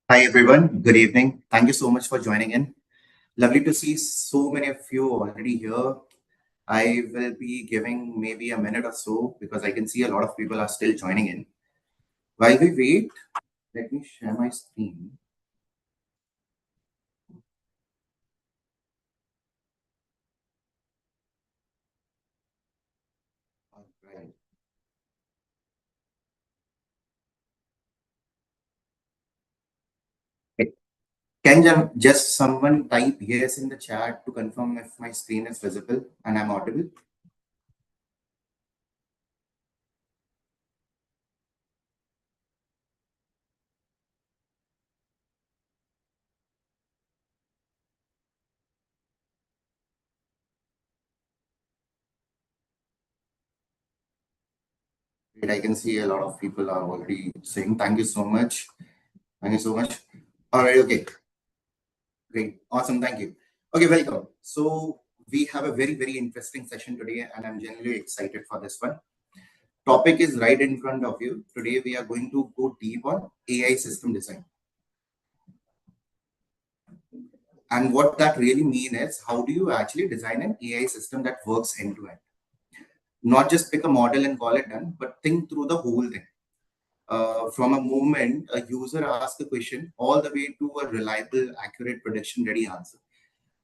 Hi, everyone. Good evening. Thank you so much for joining in. Lovely to see so many of you already here. I will be giving maybe a minute or so because I can see a lot of people are still joining in. While we wait, let me share my screen. All right. Okay. Can just someone type yes in the chat to confirm if my screen is visible and I'm audible? I can see a lot of people are already saying thank you so much. Thank you so much. All right. Okay. Great. Awesome. Thank you. Okay, welcome. So we have a very, very interesting session today, and I'm genuinely excited for this one. Topic is right in front of you. Today we are going to go deep on AI system design. And what that really means is how do you actually design an AI system that works end to end? Not just pick a model and call it done, but think through the whole thing. From a moment a user asks a question all the way to a reliable, accurate, prediction ready answer.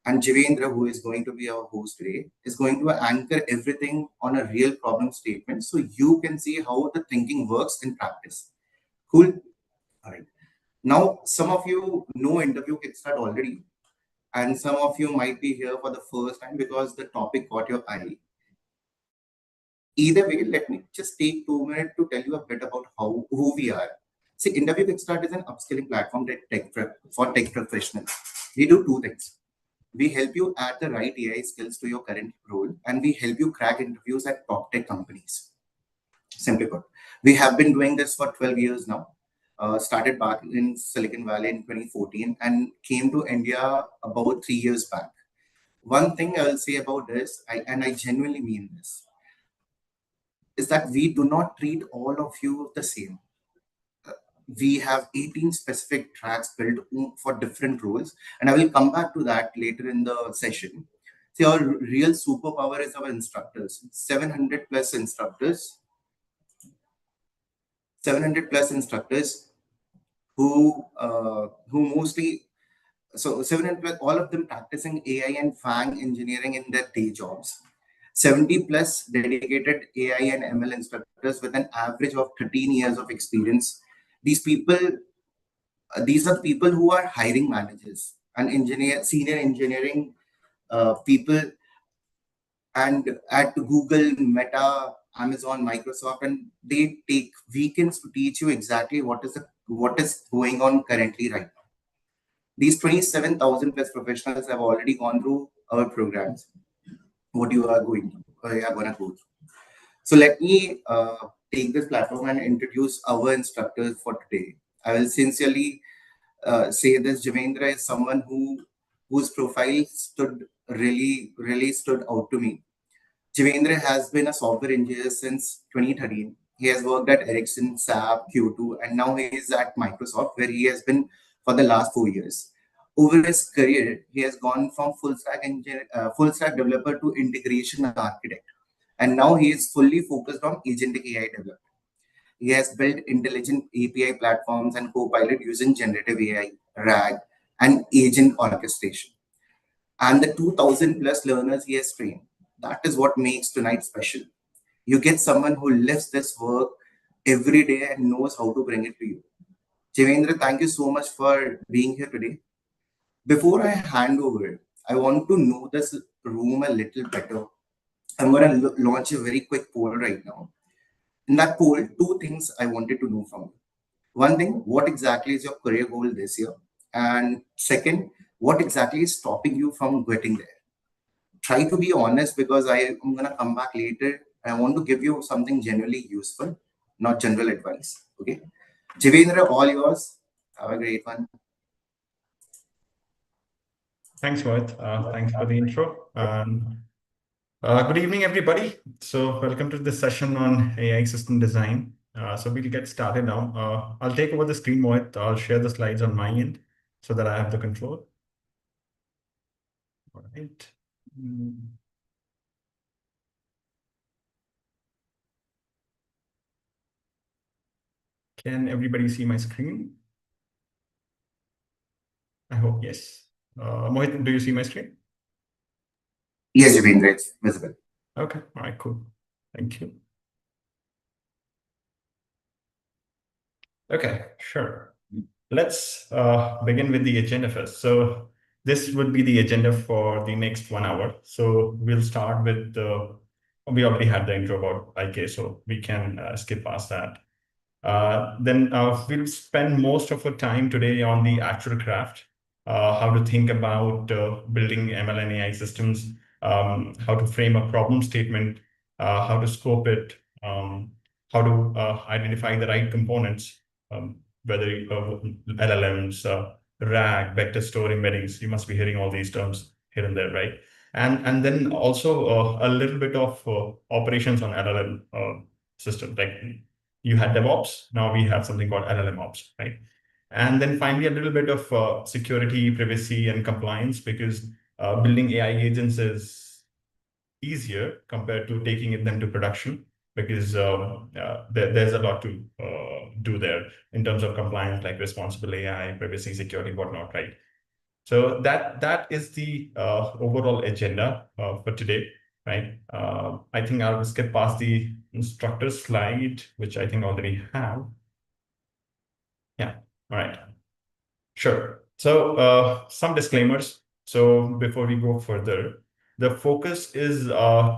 And Jivendra, who is going to be our host today, is going to anchor everything on a real problem statement so you can see how the thinking works in practice. Cool? All right. Now, some of you know Interview Kickstart already, and some of you might be here for the first time because the topic caught your eye. Either way, let me just take 2 minutes to tell you a bit about who we are. See, Interview Kickstart is an upskilling platform that for tech professionals. We do two things. We help you add the right AI skills to your current role, and we help you crack interviews at top tech companies. Simply put, we have been doing this for 12 years now. Started back in Silicon Valley in 2014 and came to India about 3 years back. One thing I will say about this, and I genuinely mean this, is that we do not treat all of you the same. We have 18 specific tracks built for different roles, and I will come back to that later in the session. See, our real superpower is our instructors. 700 plus instructors, 700 plus instructors who mostly, so 700 plus, all of them practicing AI and FAANG engineering in their day jobs. 70 plus dedicated AI and ML instructors with an average of 13 years of experience. These people these are people who are hiring managers and senior engineering people, and at Google, Meta, Amazon, Microsoft, and they take weekends to teach you exactly what is going on currently right now. These 27,000 plus professionals have already gone through our programs. What you are going to go through. So let me take this platform and introduce our instructors for today. I will sincerely say this. Javendra is someone whose profile really stood out to me. Javendra has been a software engineer since 2013. He has worked at Ericsson, SAP, Q2, and now he is at Microsoft, where he has been for the last 4 years. Over his career, he has gone from full stack developer to integration architect, and now he is fully focused on agentic AI development. He has built intelligent API platforms and Copilot using generative AI, RAG, and agent orchestration. And the 2,000 plus learners he has trained. That is what makes tonight special. You get someone who lives this work every day and knows how to bring it to you. Jivendra, thank you so much for being here today. Before I hand over, I want to know this room a little better. I'm going to launch a very quick poll right now. In that poll, two things I wanted to know from you. One thing, what exactly is your career goal this year? And second, what exactly is stopping you from getting there? Try to be honest because I am going to come back later. I want to give you something genuinely useful, not general advice. Okay. Jivendra, all yours. Have a great one. Thanks, Mohit. Thanks for the intro. Good evening, everybody. So welcome to this session on AI system design. So we'll get started now. I'll take over the screen, Mohit. I'll share the slides on my end so that I have the control. All right. Mm, Can everybody see my screen? I hope yes. Mohit, do you see my screen? Yes, Javindra, it's visible. Okay. All right, cool. Thank you. Okay, sure. Let's begin with the agenda first. So this would be the agenda for the next 1 hour. So we'll start with we already had the intro about IK, so we can skip past that. Then we'll spend most of our time today on the actual craft, how to think about building ML and AI systems, how to frame a problem statement, how to scope it, how to identify the right components, whether LLMs, RAG, vector store embeddings. You must be hearing all these terms here and there, right? And then also a little bit of operations on LLM systems, like you had DevOps, now we have something called LLM Ops, right? And then finally, a little bit of security, privacy, and compliance, because building AI agents is easier compared to taking them to production, because there's a lot to do there in terms of compliance, like responsible AI, privacy, security, whatnot, right? So that is the overall agenda for today, right? I think I'll skip past the instructor slide, which I think already have. Yeah, all right, sure. So some disclaimers. So before we go further, the focus is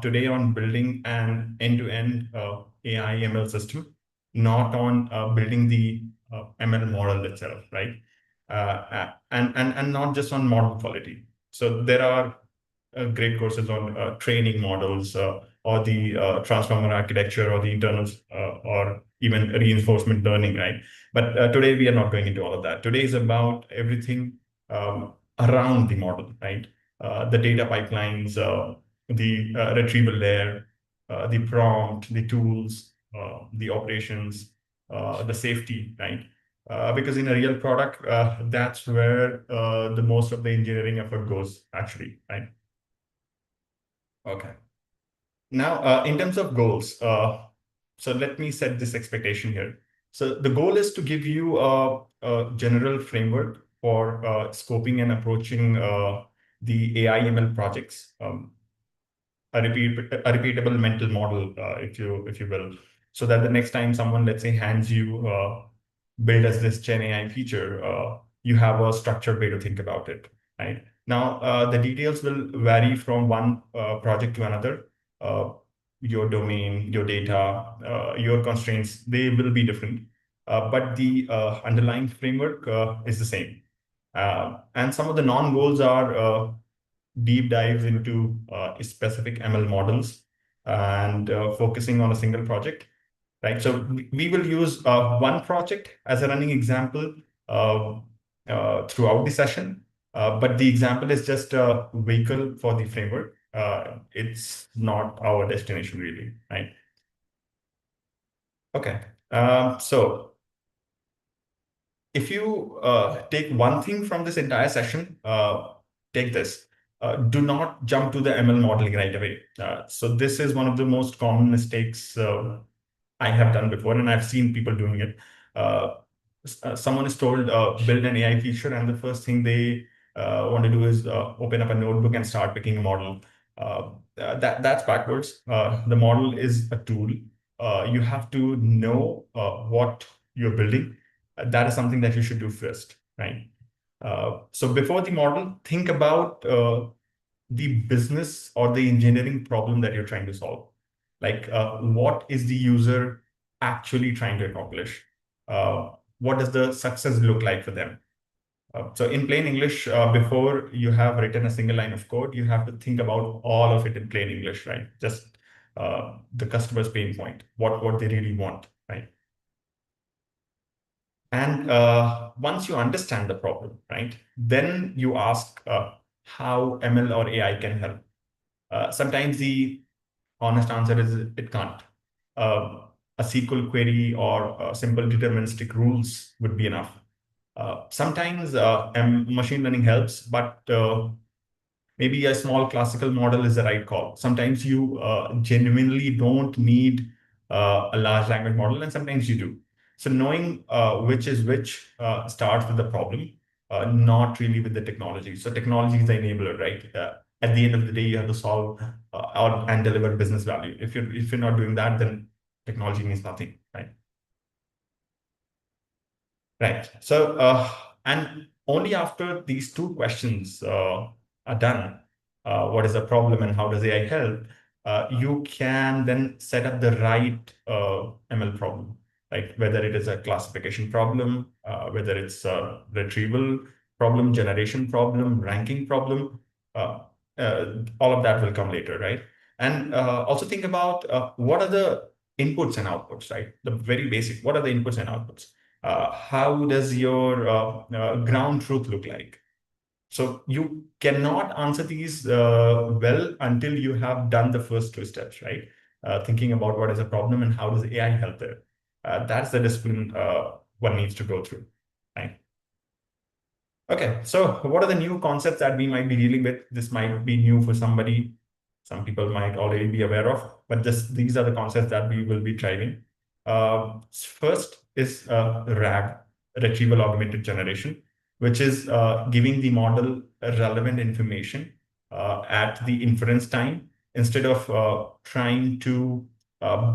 today on building an end-to-end AI ML system, not on building the ML model itself, right? And not just on model quality. So there are great courses on training models or the transformer architecture or the internals or even reinforcement learning, right? But today we are not going into all of that. Today is about everything around the model, right? The data pipelines, the retrieval layer, the prompt, the tools, the operations, the safety, right? Because in a real product, that's where the most of the engineering effort goes, actually, right? Okay. Now, in terms of goals, so let me set this expectation here. So the goal is to give you a general framework for scoping and approaching the AI ML projects. A repeatable mental model, if you will, so that the next time someone, let's say, hands you build as this Gen AI feature, you have a structured way to think about it. Right now, the details will vary from one project to another. Uh, your domain, your data, your constraints, they will be different, but the underlying framework is the same. And some of the non-goals are deep dives into specific ML models and focusing on a single project, right? So we will use one project as a running example uh, throughout the session, but the example is just a vehicle for the framework. It's not our destination, really, right? Okay. So if you take one thing from this entire session, take this. Do not jump to the ML modeling right away. So this is one of the most common mistakes I have done before, and I've seen people doing it. Someone is told build an AI feature, and the first thing they want to do is open up a notebook and start picking a model. That's backwards. The model is a tool. You have to know what you're building. That is something that you should do first, right? So before the model, think about the business or the engineering problem that you're trying to solve. Like, what is the user actually trying to accomplish? What does the success look like for them? So in plain English, before you have written a single line of code, you have to think about all of it in plain English, right? Just the customer's pain point, what they really want, right? And once you understand the problem, right, then you ask how ML or AI can help. Sometimes the honest answer is it can't. a SQL query or simple deterministic rules would be enough. Sometimes machine learning helps, but maybe a small classical model is the right call. Sometimes you genuinely don't need a large language model, and sometimes you do. So knowing which is which starts with the problem, not really with the technology. So technology is the enabler, right? At the end of the day, you have to solve and deliver business value. If you're not doing that, then technology means nothing, right? Right. So, and only after these two questions are done, what is the problem and how does AI help? You can then set up the right ML problem, like whether it is a classification problem, whether it's a retrieval problem, generation problem, ranking problem. Uh, all of that will come later, right? And also think about what are the inputs and outputs, right? The very basic, what are the inputs and outputs? How does your ground truth look like? So you cannot answer these well until you have done the first two steps, right? Thinking about what is a problem and how does AI help there. That's the discipline one needs to go through, right? Okay, so what are the new concepts that we might be dealing with? This might be new for somebody. Some people might already be aware of, but these are the concepts that we will be driving. First is RAG, Retrieval Augmented Generation, which is giving the model relevant information at the inference time instead of trying to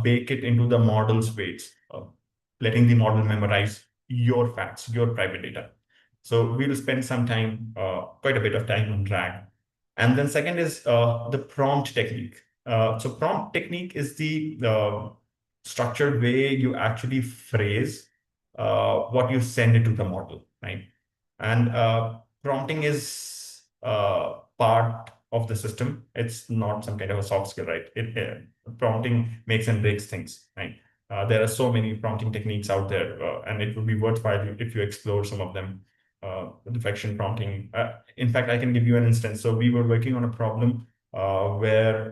bake it into the model's weights, letting the model memorize your facts, your private data. So we'll spend some time, quite a bit of time on RAG. And then second is the prompt technique. So prompt technique is the structured way you actually phrase what you send it to the model, right? And prompting is part of the system. It's not some kind of a soft skill, right? Prompting makes and breaks things, right? There are so many prompting techniques out there, and it would be worthwhile if you explore some of them. Deflection prompting. In fact, I can give you an instance. So we were working on a problem where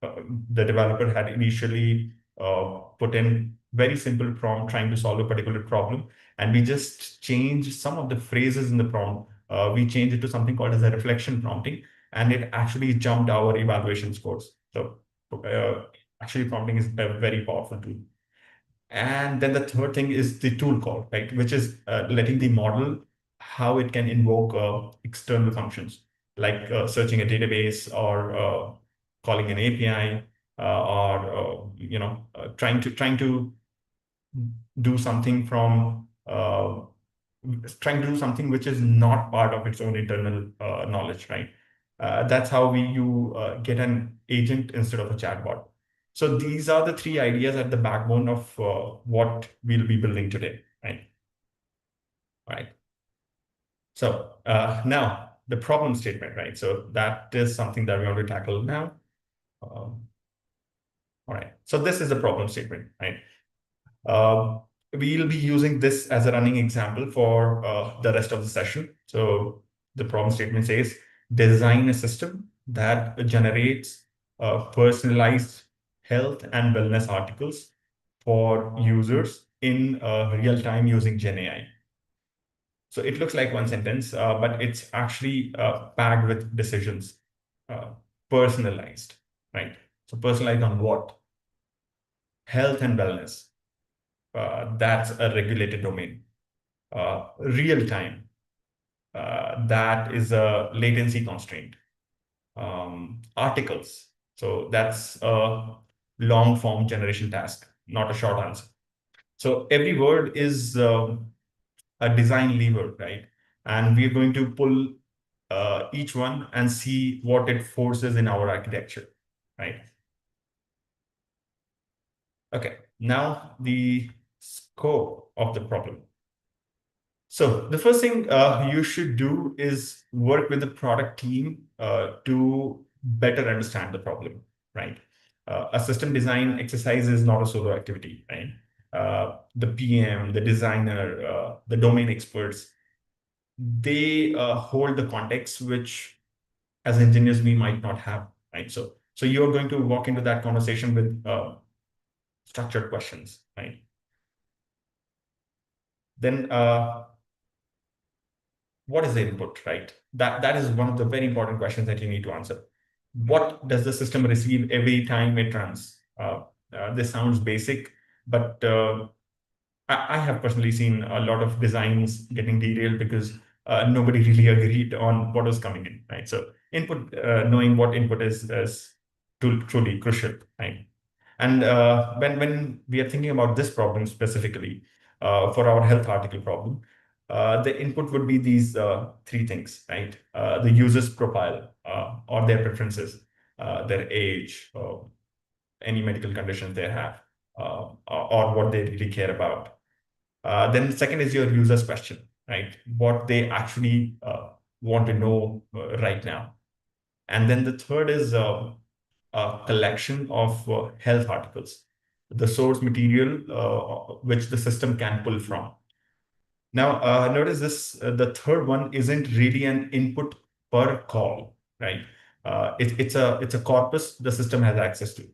the developer had initially put in very simple prompt trying to solve a particular problem, and we just changed some of the phrases in the prompt. We changed it to something called as a reflection prompting, and it actually jumped our evaluation scores. So actually prompting is a very powerful tool. And then the third thing is the tool call, right? Which is letting the model how it can invoke external functions, like searching a database or calling an API, or trying to do something from trying to do something which is not part of its own internal knowledge, right? That's how you get an agent instead of a chatbot. So these are the three ideas at the backbone of what we'll be building today, right? Right. So now the problem statement, right? So that is something that we want to tackle now. All right. So this is the problem statement, right? Um, we'll be using this as a running example for the rest of the session. So the problem statement says, design a system that generates personalized health and wellness articles for users in real time using GenAI. So it looks like one sentence, but it's actually packed with decisions, uh, personalized, right? So personalized on what? Health and wellness. That's a regulated domain. Real time, that is a latency constraint. Articles, so that's a long form generation task, not a short answer. So every word is a design lever, right? And we're going to pull each one and see what it forces in our architecture, right? Okay, now the scope of the problem. So the first thing you should do is work with the product team to better understand the problem, right? A system design exercise is not a solo activity, right? The PM, the designer, the domain experts, they hold the context which, as engineers, we might not have, right? So you're going to walk into that conversation with structured questions, right? Then what is the input, right? That is one of the very important questions that you need to answer. What does the system receive every time it runs? This sounds basic, but I have personally seen a lot of designs getting derailed because nobody really agreed on what was coming in, right? So input, knowing what input is truly crucial, right? And when we are thinking about this problem specifically for our health article problem, the input would be these three things, right? The user's profile or their preferences, their age, any medical conditions they have, or what they really care about. Then the second is your user's question, right? What they actually want to know right now. And then the third is a collection of health articles, the source material which the system can pull from. Now, notice this, the third one isn't really an input per call, right? It's a corpus the system has access to.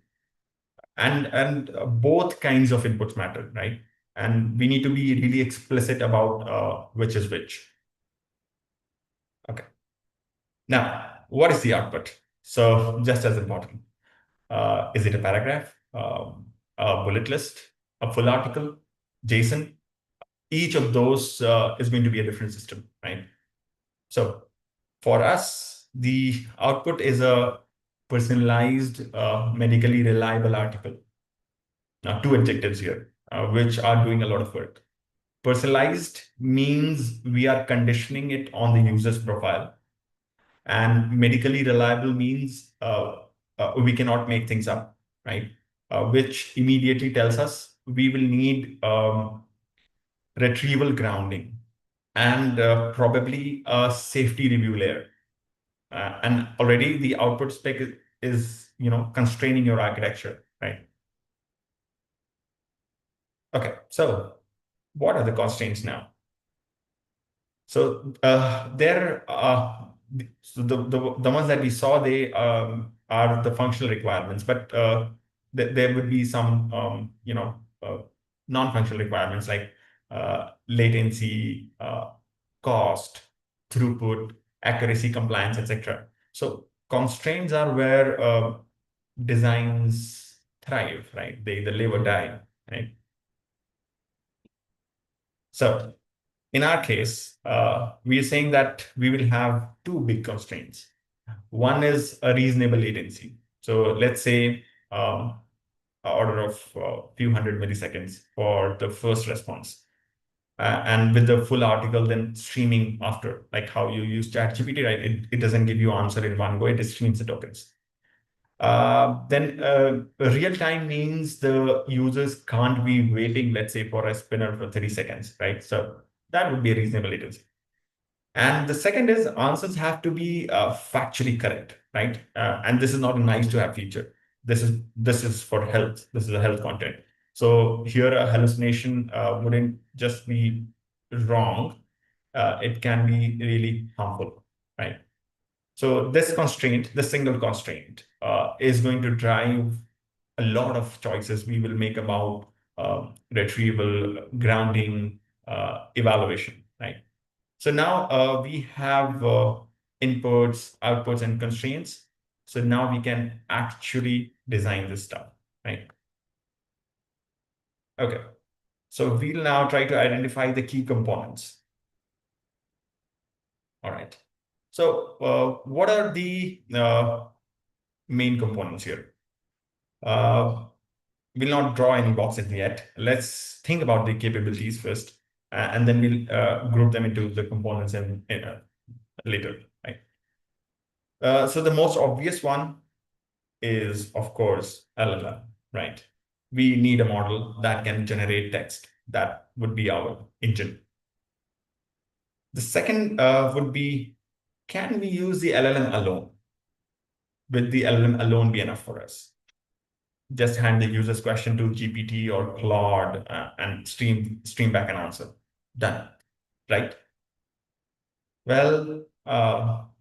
And both kinds of inputs matter, right? And we need to be really explicit about which is which. Okay. Now, what is the output? So just as important. Is it a paragraph, a bullet list, a full article, JSON? Each of those is going to be a different system, right? So for us, the output is a personalized, medically reliable article. Now, two adjectives here, which are doing a lot of work. Personalized means we are conditioning it on the user's profile. And medically reliable means we cannot make things up, right? Which immediately tells us we will need retrieval grounding and probably a safety review layer. And already the output spec is constraining your architecture, right? Okay, so what are the constraints now? So so the ones that we saw, they are the functional requirements, but there would be some non-functional requirements like latency, cost, throughput, accuracy, compliance, etc. So constraints are where designs thrive, right? They either live or die, right? So in our case, we are saying that we will have two big constraints. One is a reasonable latency. So let's say a order of a few hundred milliseconds for the first response. And with the full article, then streaming after, like how you use ChatGPT, right? It doesn't give you answer in one go, it streams the tokens. Then real time means the users can't be waiting, let's say, for a spinner for 30 seconds, right? So that would be a reasonable latency. And the second is answers have to be factually correct, right? And this is not a nice to have feature. This is for health. This is a health content. So here a hallucination wouldn't just be wrong. It can be really harmful, right? So this constraint, the single constraint, is going to drive a lot of choices we will make about retrieval, grounding, evaluation, right? So now we have inputs, outputs, and constraints. So now we can actually design this stuff, right? Okay. So we'll now try to identify the key components. All right. So what are the main components here? We'll not draw any boxes yet. Let's think about the capabilities first, and then we'll group them into the components later, right? So the most obvious one is, of course, LLM, right? We need a model that can generate text. That would be our engine. The second would be, can we use the LLM alone? Will the LLM alone be enough for us? Just hand the user's question to GPT or Claude and stream back an answer. Done, right? Well,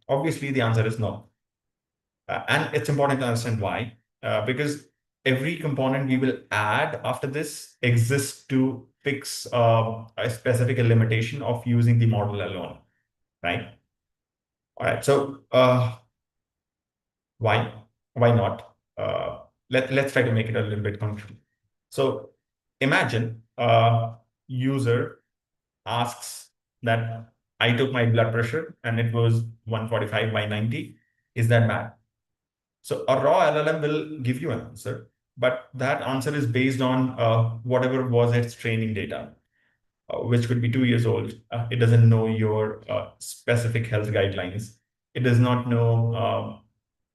obviously the answer is no. And it's important to understand why. Because every component we will add after this exists to fix a specific limitation of using the model alone, right? All right. So why not? Let's try to make it a little bit concrete. So imagine a user asks that I took my blood pressure and it was 145 by 90. Is that bad? So a raw LLM will give you an answer, but that answer is based on whatever was its training data, which could be 2 years old. It doesn't know your specific health guidelines. It does not know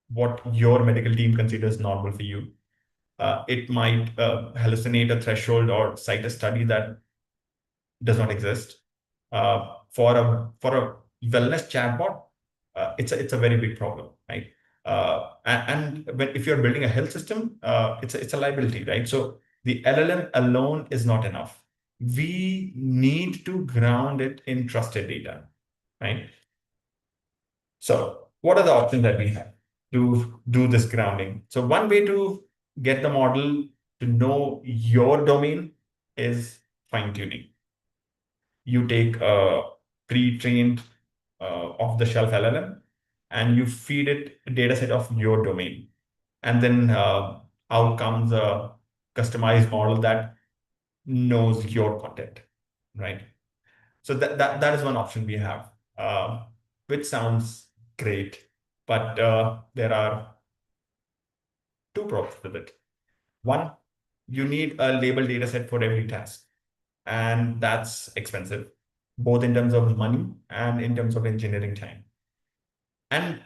what your medical team considers normal for you. It might hallucinate a threshold or cite a study that does not exist. For a wellness chatbot, it's a very big problem, right? And when if you're building a health system, it's a liability, right? So the LLM alone is not enough. We need to ground it in trusted data, right? So what are the options that we have to do this grounding? So one way to get the model to know your domain is fine tuning. You take a pre-trained off-the-shelf LLM and you feed it a data set of your domain. And then out comes a customized model that knows your content, right? So that is one option we have, which sounds great, but there are two problems with it. One, you need a label data set for every task, and that's expensive, both in terms of money and in terms of engineering time. And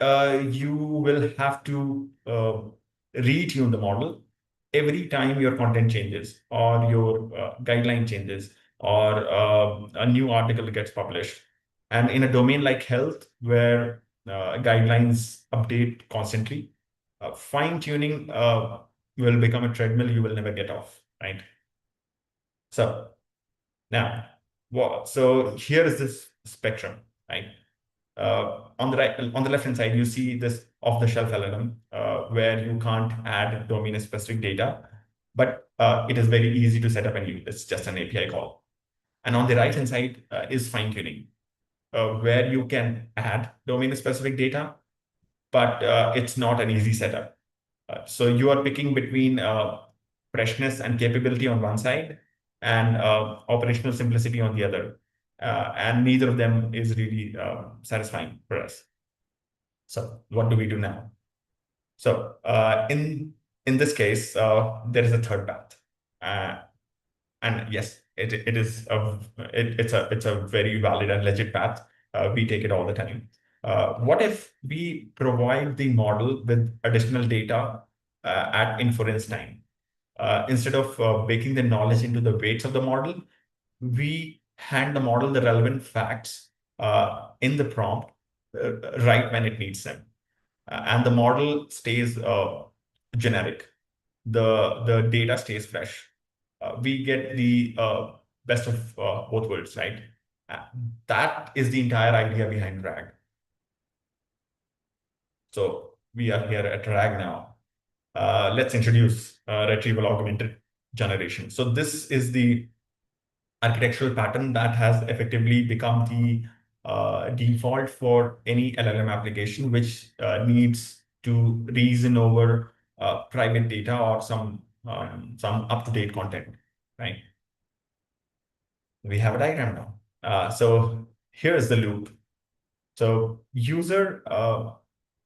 you will have to retune the model every time your content changes or your guideline changes or a new article gets published. And in a domain like health, where guidelines update constantly, fine tuning will become a treadmill you will never get off, right? So now, so here is this spectrum, right? On the right, on the left-hand side, you see this off-the-shelf LLM, where you can't add domain-specific data, but it is very easy to set up and use. It's just an API call. And on the right-hand side is fine-tuning, where you can add domain-specific data, but it's not an easy setup. So you are picking between freshness and capability on one side and operational simplicity on the other. And neither of them is really satisfying for us. So what do we do now? So in this case, there is a third path. And yes, it's a very valid and legit path. We take it all the time. What if we provide the model with additional data at inference time? Instead of baking the knowledge into the weights of the model, we hand the model the relevant facts in the prompt right when it needs them. And the model stays generic. The data stays fresh. We get the best of both worlds, right? Uh, that is the entire idea behind RAG. So we are here at RAG now. Let's introduce retrieval augmented generation. So this is the architectural pattern that has effectively become the default for any LLM application, which needs to reason over private data or some up-to-date content, right? We have a diagram now. So here is the loop. So user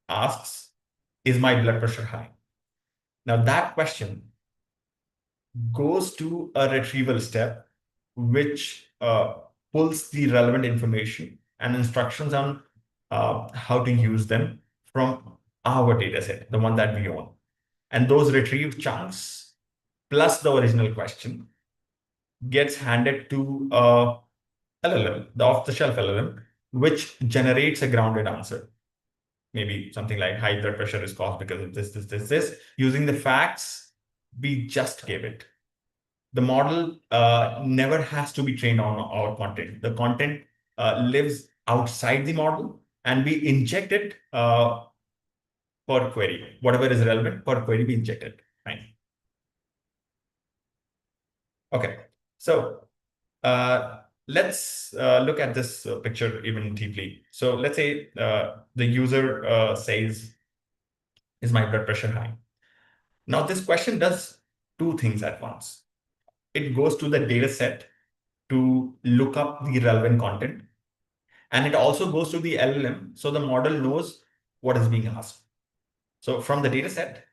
asks, is my blood pressure high? Now that question goes to a retrieval step, which pulls the relevant information and instructions on how to use them from our data set, the one that we own. And those retrieved chunks plus the original question gets handed to LLM, the off-the-shelf LLM, which generates a grounded answer. Maybe something like high blood pressure is caused because of this, using the facts we just gave it. The model never has to be trained on our content. The content lives outside the model, and we inject it per query. Whatever is relevant per query, we inject it. Right? Okay, so let's look at this picture even deeply. So let's say the user says, "Is my blood pressure high?" Now, this question does two things at once. It goes to the data set to look up the relevant content, and it also goes to the LLM, so the model knows what is being asked. So from the data set,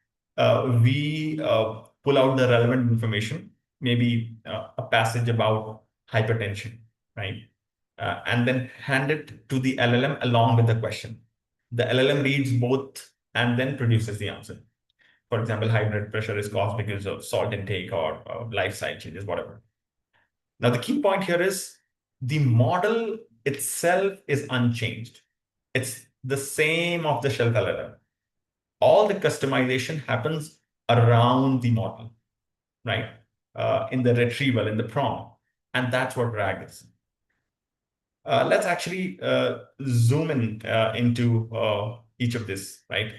we pull out the relevant information, maybe a passage about hypertension, right? And then hand it to the LLM along with the question. The LLM reads both and then produces the answer. For example, high blood pressure is caused because of salt intake or lifestyle changes, whatever. Now, the key point here is the model itself is unchanged. It's the same off the shelf LLM. All the customization happens around the model, right? In the retrieval, in the prompt. And that's what RAG is. Let's actually zoom in into each of this, right?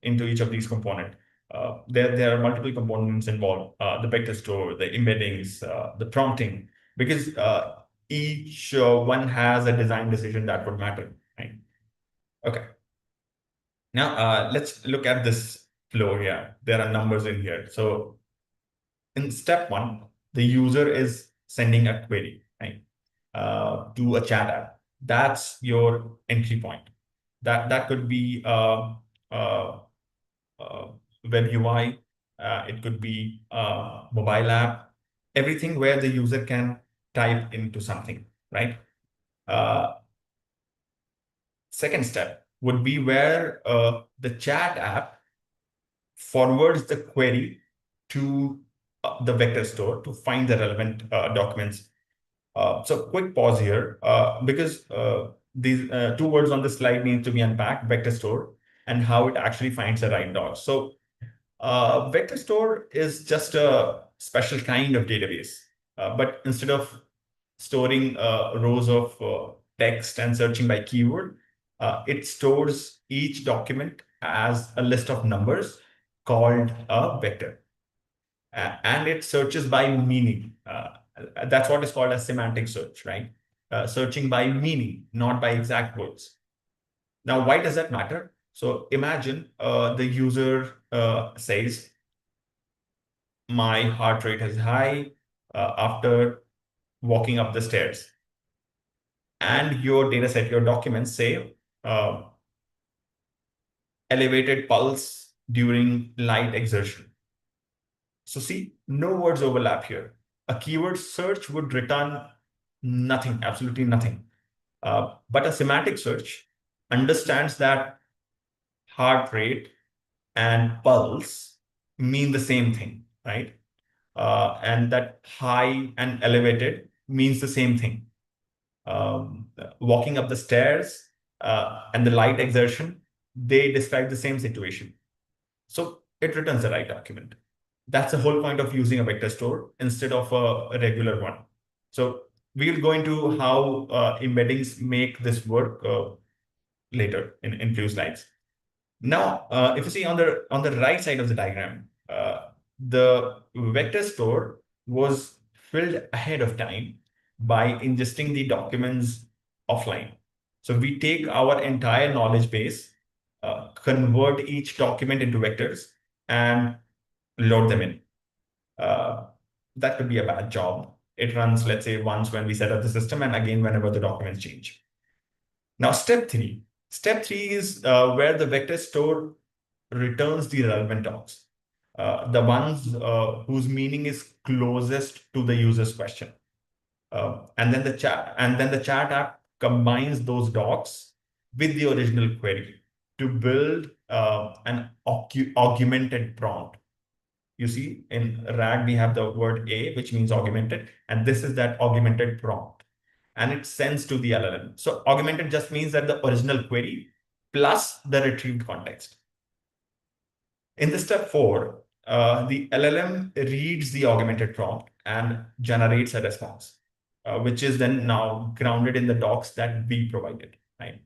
Into each of these components. There are multiple components involved, the vector store, the embeddings, the prompting, because each one has a design decision that would matter, right? Okay. Now, let's look at this flow here. There are numbers in here. So in step one, the user is sending a query, right, to a chat app. That's your entry point. That could be uh, web UI. It could be mobile app. Everything where the user can type into something, right? Uh, Second step would be where the chat app forwards the query to the vector store to find the relevant documents. So quick pause here, because these two words on the slide need to be unpacked, vector store, and how it actually finds the right docs. So vector store is just a special kind of database, but instead of storing rows of text and searching by keyword, it stores each document as a list of numbers called a vector. And it searches by meaning. That's what is called a semantic search, right? Searching by meaning, not by exact words. Now, why does that matter? So imagine the user says, my heart rate is high after walking up the stairs. And your data set, your documents say uh, elevated pulse during light exertion. So see, no words overlap here. A keyword search would return nothing, absolutely nothing. But a semantic search understands that heart rate and pulse mean the same thing, right? And that high and elevated means the same thing. Walking up the stairs and the light exertion, they describe the same situation. So it returns the right document. That's the whole point of using a vector store instead of a regular one. So we'll go into how embeddings make this work later in few slides. Now, if you see on the right side of the diagram, the vector store was filled ahead of time by ingesting the documents offline. So we take our entire knowledge base, convert each document into vectors, and load them in. Uh, that could be a bad job. It runs, let's say, once when we set up the system, and again whenever the documents change. Now, step three. Step three is where the vector store returns the relevant docs, the ones whose meaning is closest to the user's question. And then the chat app combines those docs with the original query to build an augmented prompt. You see, in RAG, we have the word A, which means augmented, and this is that augmented prompt. And it sends to the LLM. So augmented just means that the original query plus the retrieved context. In the step four, the LLM reads the augmented prompt and generates a response, which is then now grounded in the docs that we provided, right?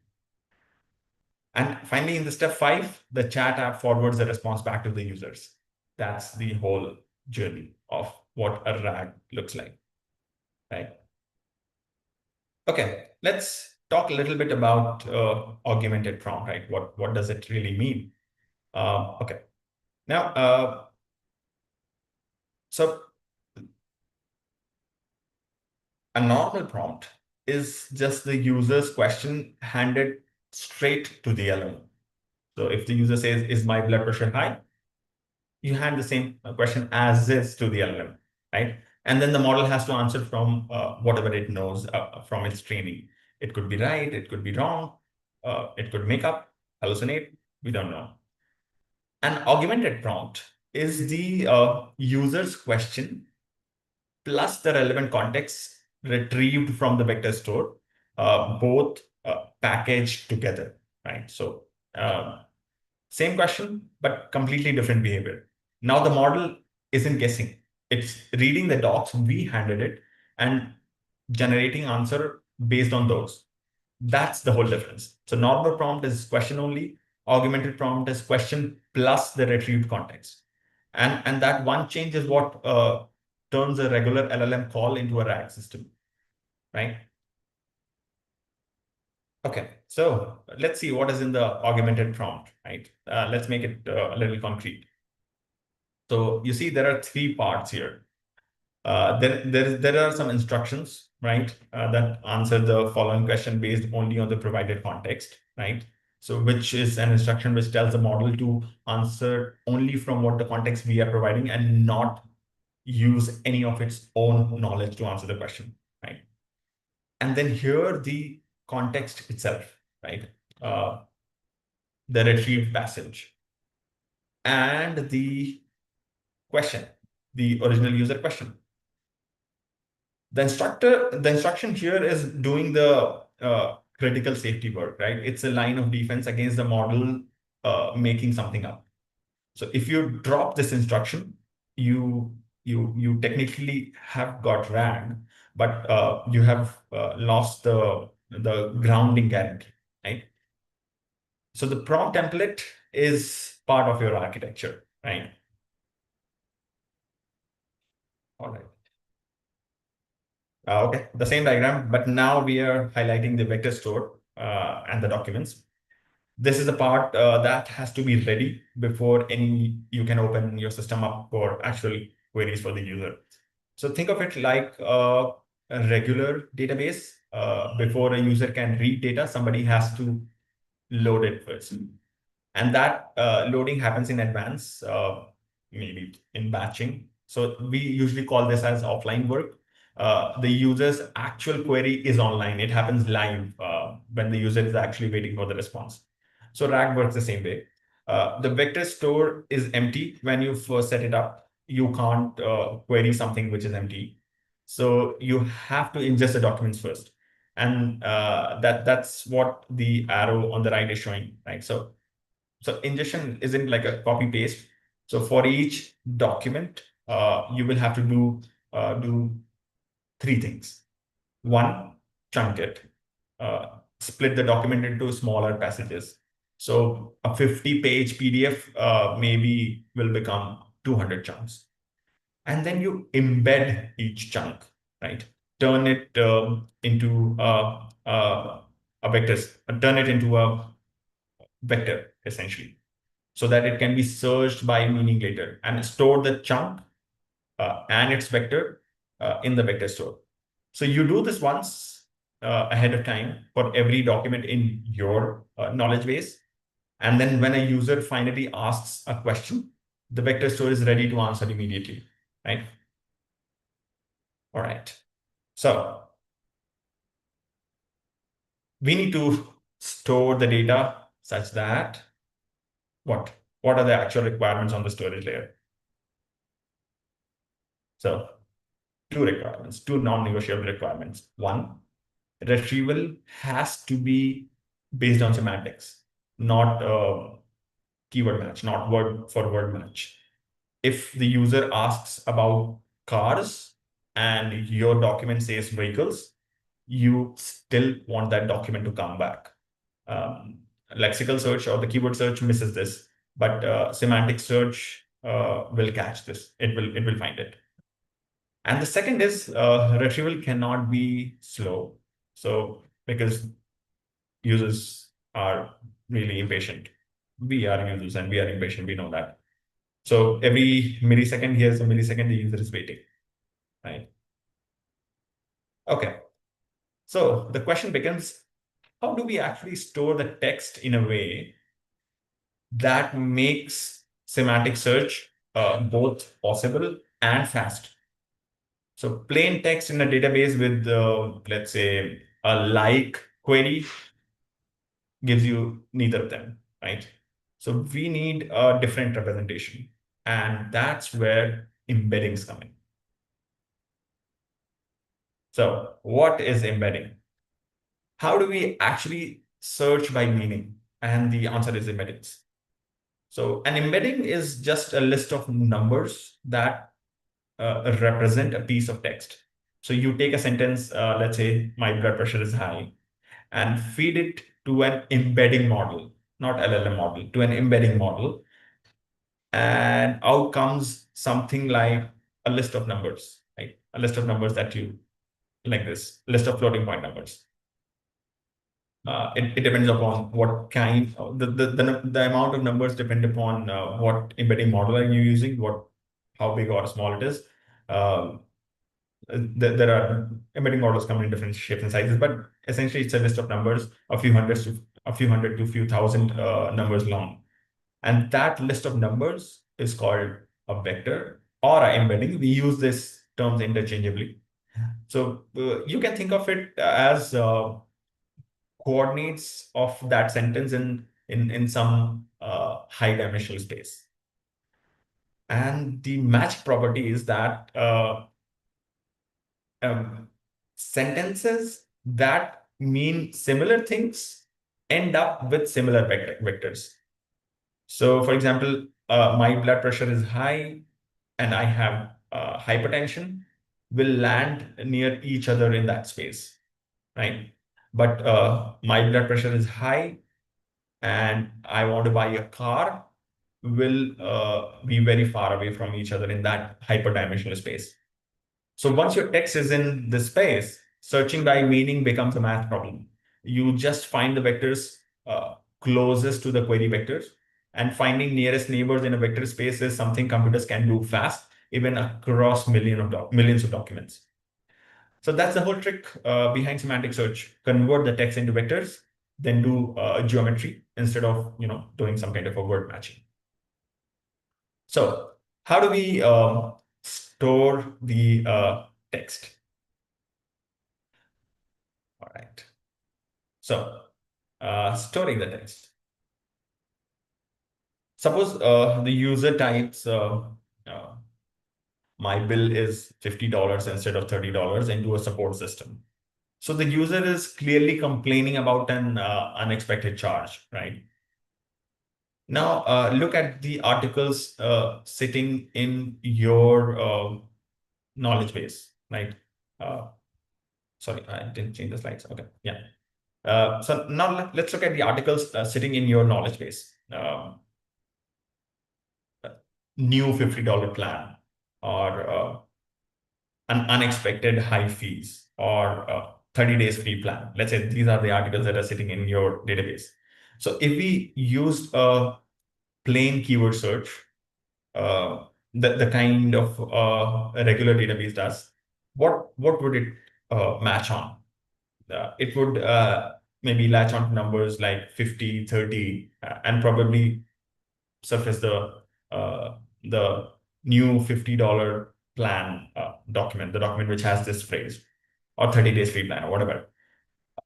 And finally, in the step five, the chat app forwards the response back to the users. That's the whole journey of what a RAG looks like, right? Okay, let's talk a little bit about augmented prompt, right? What does it really mean? Okay, now, so a normal prompt is just the user's question handed straight to the LLM. So if the user says, "Is my blood pressure high?" you hand the same question as is to the LLM, right? And then the model has to answer from whatever it knows from its training. It could be right, it could be wrong, it could make up, hallucinate, we don't know. An augmented prompt is the user's question plus the relevant context retrieved from the vector store, both packaged together, right? So same question, but completely different behavior. Now the model isn't guessing. It's reading the docs we handed it and generating answer based on those. That's the whole difference. So normal prompt is question only. Augmented prompt is question plus the retrieved context. And that one change is what turns a regular LLM call into a RAG system, right? Okay, so let's see what is in the augmented prompt, right? Let's make it a little concrete. So you see there are three parts here. There are some instructions, right, that answer the following question based only on the provided context, right? So which is an instruction which tells the model to answer only from what the context we are providing and not use any of its own knowledge to answer the question, right? And then here the context itself, right? Uh, the retrieved passage and the question, the original user question. The instruction here is doing the critical safety work, right? It's a line of defense against the model making something up. So if you drop this instruction, you technically have got RAG, but you have lost the grounding guarantee, right? So the prompt template is part of your architecture, right? All right. Okay, the same diagram, but now we are highlighting the vector store and the documents. This is a part that has to be ready before you can open your system up for actual queries for the user. So think of it like a regular database. Before a user can read data, somebody has to load it first. And that loading happens in advance, maybe in batching. So we usually call this as offline work. The user's actual query is online. It happens live when the user is actually waiting for the response. So RAG works the same way. The vector store is empty when you first set it up. You can't query something which is empty. So you have to ingest the documents first. And that's what the arrow on the right is showing, right? So ingestion isn't like a copy paste. So for each document, you will have to do three things. One, chunk it, split the document into smaller passages. So a 50-page PDF maybe will become 200 chunks. And then you embed each chunk, right? Turn it into a vector, turn it into a vector, essentially, so that it can be searched by meaning later and store the chunk and its vector in the vector store. So you do this once ahead of time for every document in your knowledge base. And then when a user finally asks a question, the vector store is ready to answer immediately, right? All right. So we need to store the data such that what are the actual requirements on the storage layer? So two requirements, two non-negotiable requirements. One, retrieval has to be based on semantics, not keyword match, not word for word match. If the user asks about cars and your document says vehicles, you still want that document to come back. Lexical search or the keyword search misses this, but semantic search will catch this. It will find it. And the second is retrieval cannot be slow. So because users are really impatient. We are users and we are impatient, we know that. So every millisecond, here's a millisecond, the user is waiting, right? Okay. So the question becomes, how do we actually store the text in a way that makes semantic search both possible and fast? So plain text in a database with, let's say, a like query gives you neither of them, right? So we need a different representation, and that's where embeddings come in. So what is embedding? How do we actually search by meaning? And the answer is embeddings. So an embedding is just a list of numbers that represent a piece of text. So you take a sentence, let's say my blood pressure is high, and feed it to an embedding model, not LLM model, to an embedding model. And out comes something like a list of numbers, right? A list of numbers that you like this list of floating point numbers. It depends upon what kind, the amount of numbers depend upon what embedding model are you using, how big or small it is. Um, there are embedding models come in different shapes and sizes, but essentially it's a list of numbers, a few hundred to a few thousand numbers long. And that list of numbers is called a vector or an embedding. We use these terms interchangeably. So you can think of it as coordinates of that sentence in some high dimensional space. And the magic property is that sentences that mean similar things end up with similar vectors. So, for example, my blood pressure is high and I have hypertension will land near each other in that space, right? But my blood pressure is high and I want to buy a car will be very far away from each other in that hyperdimensional space. So once your text is in the space, searching by meaning becomes a math problem. You just find the vectors closest to the query vectors, and finding nearest neighbors in a vector space is something computers can do fast, even across millions of documents. So that's the whole trick behind semantic search. Convert the text into vectors, then do geometry instead of doing some kind of a word matching. So how do we store the text? All right. So storing the text. Suppose the user types my bill is $50 instead of $30 into a support system. So the user is clearly complaining about an unexpected charge, right? Now look at the articles sitting in your knowledge base, right? Sorry, I didn't change the slides. Okay, yeah. So now let's look at the articles sitting in your knowledge base. New $50 plan, or an unexpected high fees, or 30 days free plan. Let's say these are the articles that are sitting in your database. So if we used a plain keyword search, the kind of a regular database does, what would it match on? It would maybe latch on to numbers like 50, 30, and probably surface the new $50 plan document, the document which has this phrase, or 30 days free plan, or whatever.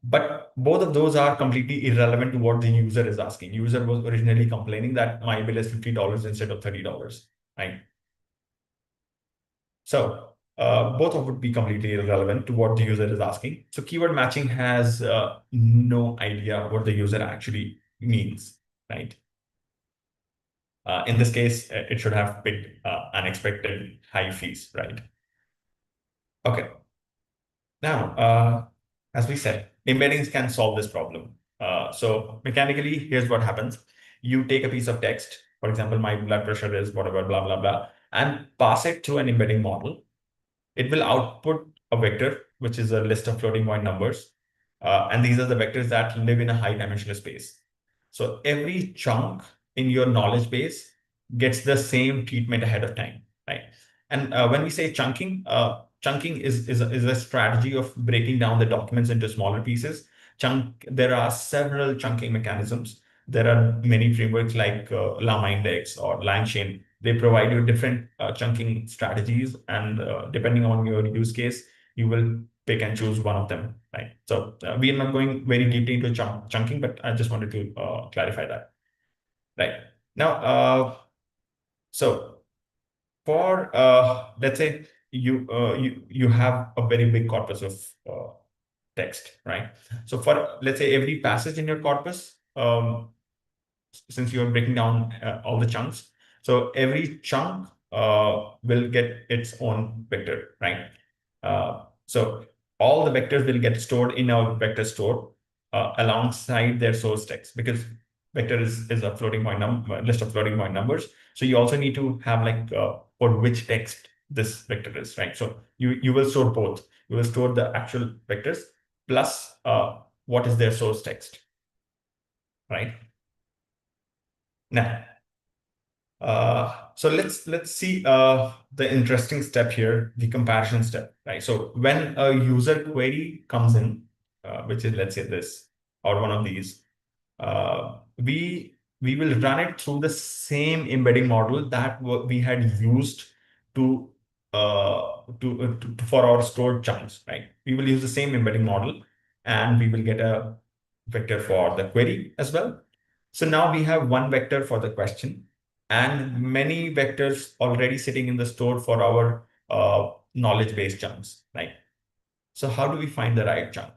But both of those are completely irrelevant to what the user is asking. User was originally complaining that my bill is $50 instead of $30, right? So both of would be completely irrelevant to what the user is asking. So keyword matching has no idea what the user actually means, right? In this case, it should have picked unexpected high fees, right? Okay. Now, as we said, embeddings can solve this problem. So mechanically, here's what happens. You take a piece of text, for example, my blood pressure is whatever, blah, blah, blah, and pass it to an embedding model. it will output a vector, which is a list of floating point numbers. And these are the vectors that live in a high dimensional space. So every chunk in your knowledge base gets the same treatment ahead of time, right? And when we say chunking, chunking is a strategy of breaking down the documents into smaller pieces. There are several chunking mechanisms. There are many frameworks like Llama Index or LangChain. They provide you different chunking strategies, and depending on your use case, you will pick and choose one of them, right? So we are not going very deeply into chunking, but I just wanted to clarify that, right? Now, so for let's say you have a very big corpus of text, right? So for let's say every passage in your corpus, since you're breaking down all the chunks, so every chunk will get its own vector, right? So all the vectors will get stored in our vector store alongside their source text, because vector is a floating point number list of floating point numbers. So you also need to have like for which text this vector is, right? So you will store both. You will store the actual vectors plus what is their source text, right? Now, so let's see the interesting step here, the comparison step, right? So when a user query comes in, which is let's say this or one of these, we will run it through the same embedding model that we had used to for our stored chunks, right? We will use the same embedding model, and we will get a vector for the query as well. So now we have one vector for the question and many vectors already sitting in the store for our knowledge-based chunks, right? So how do we find the right chunk?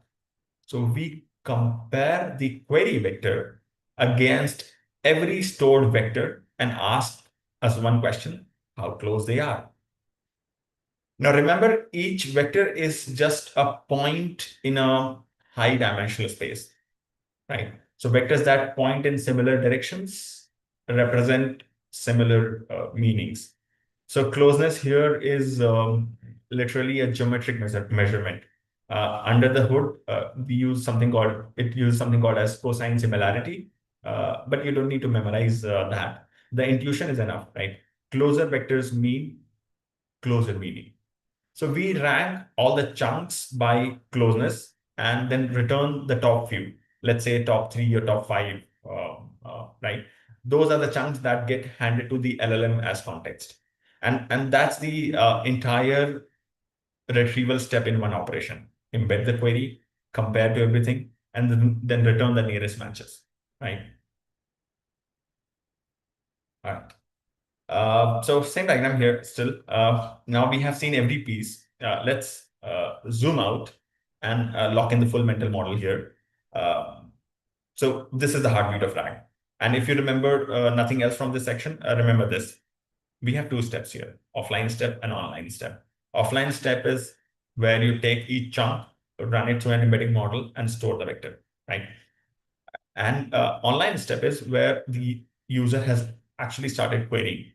So we compare the query vector against every stored vector and ask us one question: how close they are. Now remember, each vector is just a point in a high dimensional space, right? So vectors that point in similar directions represent similar meanings. So closeness here is literally a geometric measurement. Under the hood, we use something called as cosine similarity, but you don't need to memorize that. The intuition is enough, right? Closer vectors mean closer meaning. So we rank all the chunks by closeness and then return the top few, let's say top 3 or top 5, right? Those are the chunks that get handed to the LLM as context. And that's the entire retrieval step in one operation. Embed the query, compare to everything, and then return the nearest matches, right? All right. So same diagram here still. Now we have seen every piece. Let's zoom out and lock in the full mental model here. So this is the heartbeat of RAG. And if you remember nothing else from this section, remember this. We have two steps here, offline step and online step. Offline step is where you take each chunk, run it through an embedding model and store the vector, right? And online step is where the user has actually started querying.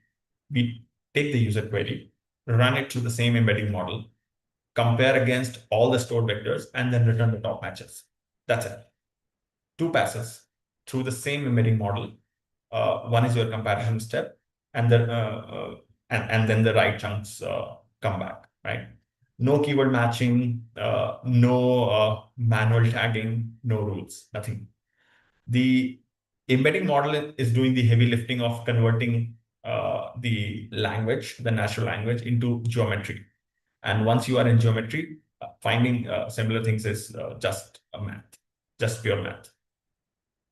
We take the user query, run it through the same embedding model, compare against all the stored vectors, and then return the top matches. That's it. Two passes through the same embedding model. One is your comparison step, and then and then the right chunks come back, right? No keyword matching, no manual tagging, no rules, nothing. The embedding model is doing the heavy lifting of converting the language, the natural language, into geometry. And once you are in geometry, finding similar things is just a math, just pure math.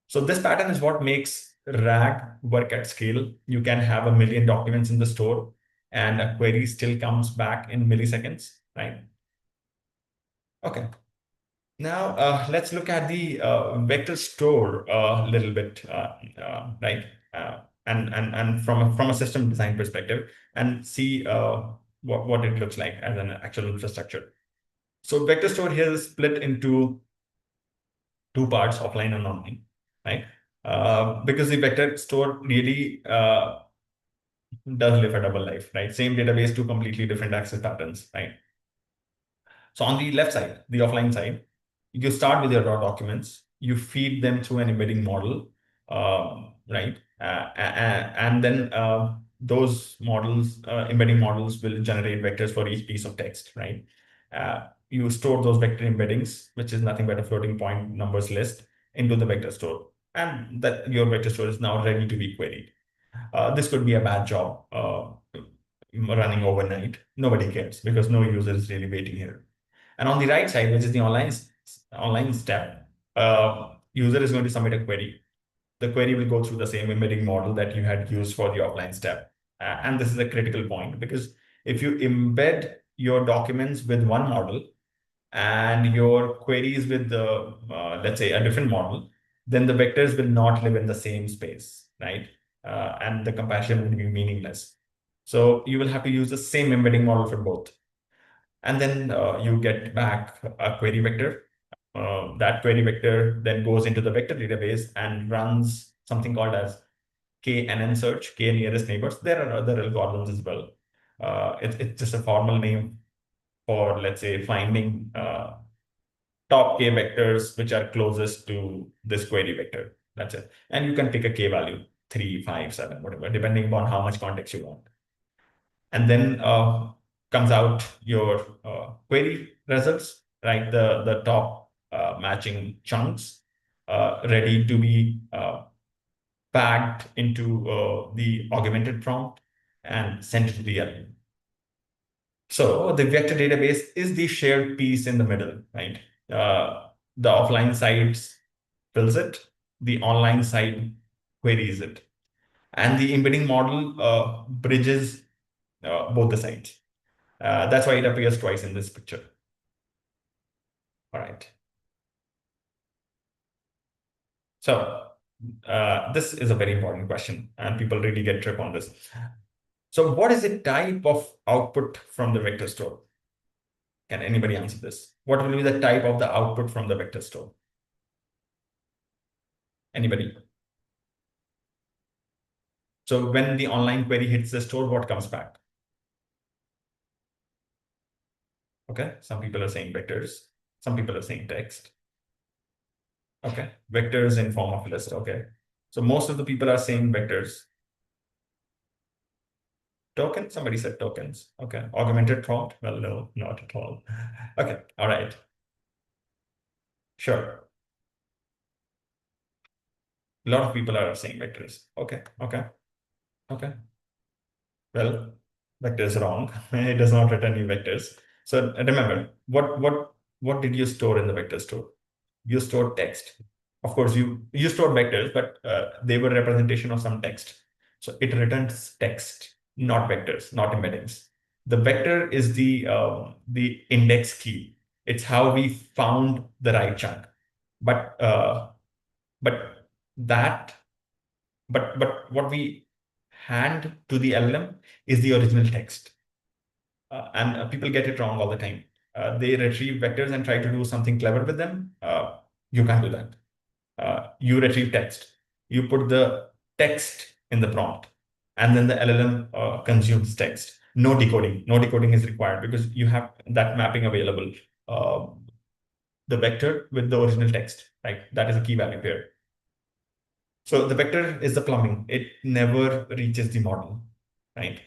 So this pattern is what makes RAG work at scale. You can have a million documents in the store and a query still comes back in milliseconds, right? Okay. Now, let's look at the vector store a little bit, right? And from a system design perspective, and see what it looks like as an actual infrastructure. So vector store here is split into two parts, offline and online, right? Because the vector store really does live a double life, right? Same database, two completely different access patterns, right? So on the left side, the offline side, you start with your raw documents, you feed them through an embedding model, right? And then those models, embedding models, will generate vectors for each piece of text, right? You store those vector embeddings, which is nothing but a floating point numbers list, into the vector store, and that your vector store is now ready to be queried. This could be a bad job running overnight. Nobody cares because no user is really waiting here. And on the right side, which is the online step, user is going to submit a query. The query will go through the same embedding model that you had used for the offline step. And this is a critical point because if you embed your documents with one model and your queries with the, let's say, a different model, then the vectors will not live in the same space, right? And the comparison will be meaningless. So you will have to use the same embedding model for both. And then you get back a query vector. That query vector then goes into the vector database and runs something called as KNN search, K nearest neighbors. There are other algorithms as well. It's just a formal name for, let's say, finding top K vectors which are closest to this query vector. That's it. And you can pick a K value, 3, 5, 7, whatever, depending upon how much context you want. And then comes out your query results, right? The top matching chunks ready to be packed into the augmented prompt and sent to the LLM. So the vector database is the shared piece in the middle, right? The offline sites fills it, the online side queries it, and the embedding model bridges both the sides. That's why it appears twice in this picture. All right. So this is a very important question, and people really get trip on this. So what is the type of output from the vector store? Can anybody answer this? What will be the type of the output from the vector store? Anybody? So when the online query hits the store, what comes back? Okay, some people are saying vectors. Some people are saying text. Okay, vectors in form of a list. Okay, so most of the people are saying vectors. Token? Somebody said tokens. Okay, augmented prompt? Well, no, not at all. Okay, all right. Sure. A lot of people are saying vectors. Okay, okay, okay. Well, vector is wrong. It does not return you vectors. So remember, what did you store in the vector store? You stored text. Of course, you stored vectors, but they were representation of some text. So it returns text, not vectors, not embeddings. The vector is the index key. It's how we found the right chunk. But but that but what we hand to the LLM is the original text. And people get it wrong all the time. They retrieve vectors and try to do something clever with them. You can't do that. You retrieve text. You put the text in the prompt, and then the LLM consumes text. No decoding. No decoding is required because you have that mapping available. Uh, the vector with the original text, right? That is a key value pair. So the vector is the plumbing. It never reaches the model, right?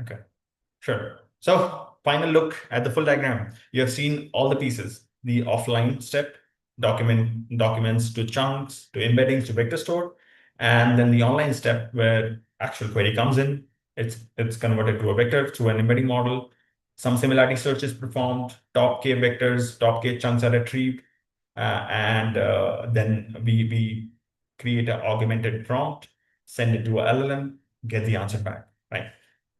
Okay, sure. So final look at the full diagram. You have seen all the pieces, the offline step, documents to chunks, to embeddings, to vector store, and then the online step where actual query comes in. It's converted to a vector through an embedding model. Some similarity search is performed, top K vectors, top K chunks are retrieved, and then we create an augmented prompt, send it to a LLM, get the answer back, right?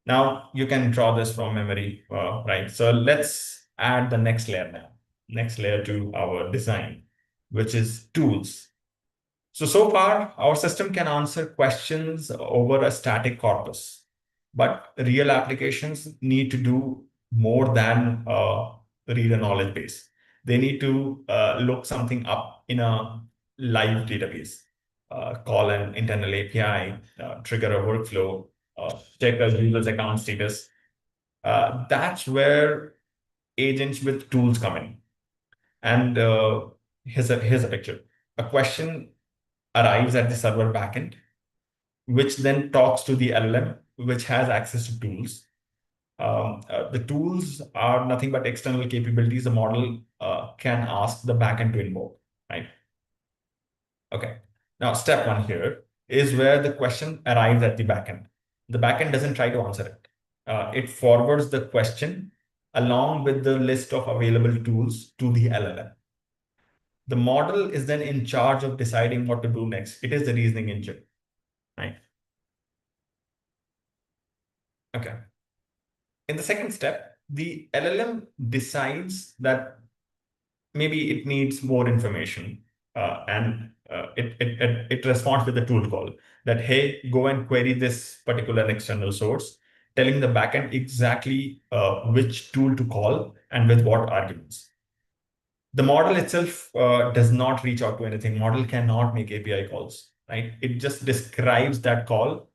Now you can draw this from memory, right? So let's add the next layer now, next layer to our design, which is tools. So far, our system can answer questions over a static corpus, but real applications need to do more than read a knowledge base. They need to look something up in a live database. call an internal API, trigger a workflow, check a user's account status. That's where agents with tools come in. And here's a picture. A question arrives at the server backend, which then talks to the LLM, which has access to tools. The tools are nothing but external capabilities a model can ask the backend to invoke, right? Okay. Now, step one here is where the question arrives at the backend. The backend doesn't try to answer it. It forwards the question along with the list of available tools to the LLM. The model is then in charge of deciding what to do next. It is the reasoning engine, right? Okay. In the second step, the LLM decides that maybe it needs more information, and it responds with a tool call that, hey, go and query this particular external source, telling the backend exactly which tool to call and with what arguments. The model itself does not reach out to anything. Model cannot make API calls, right? It just describes that call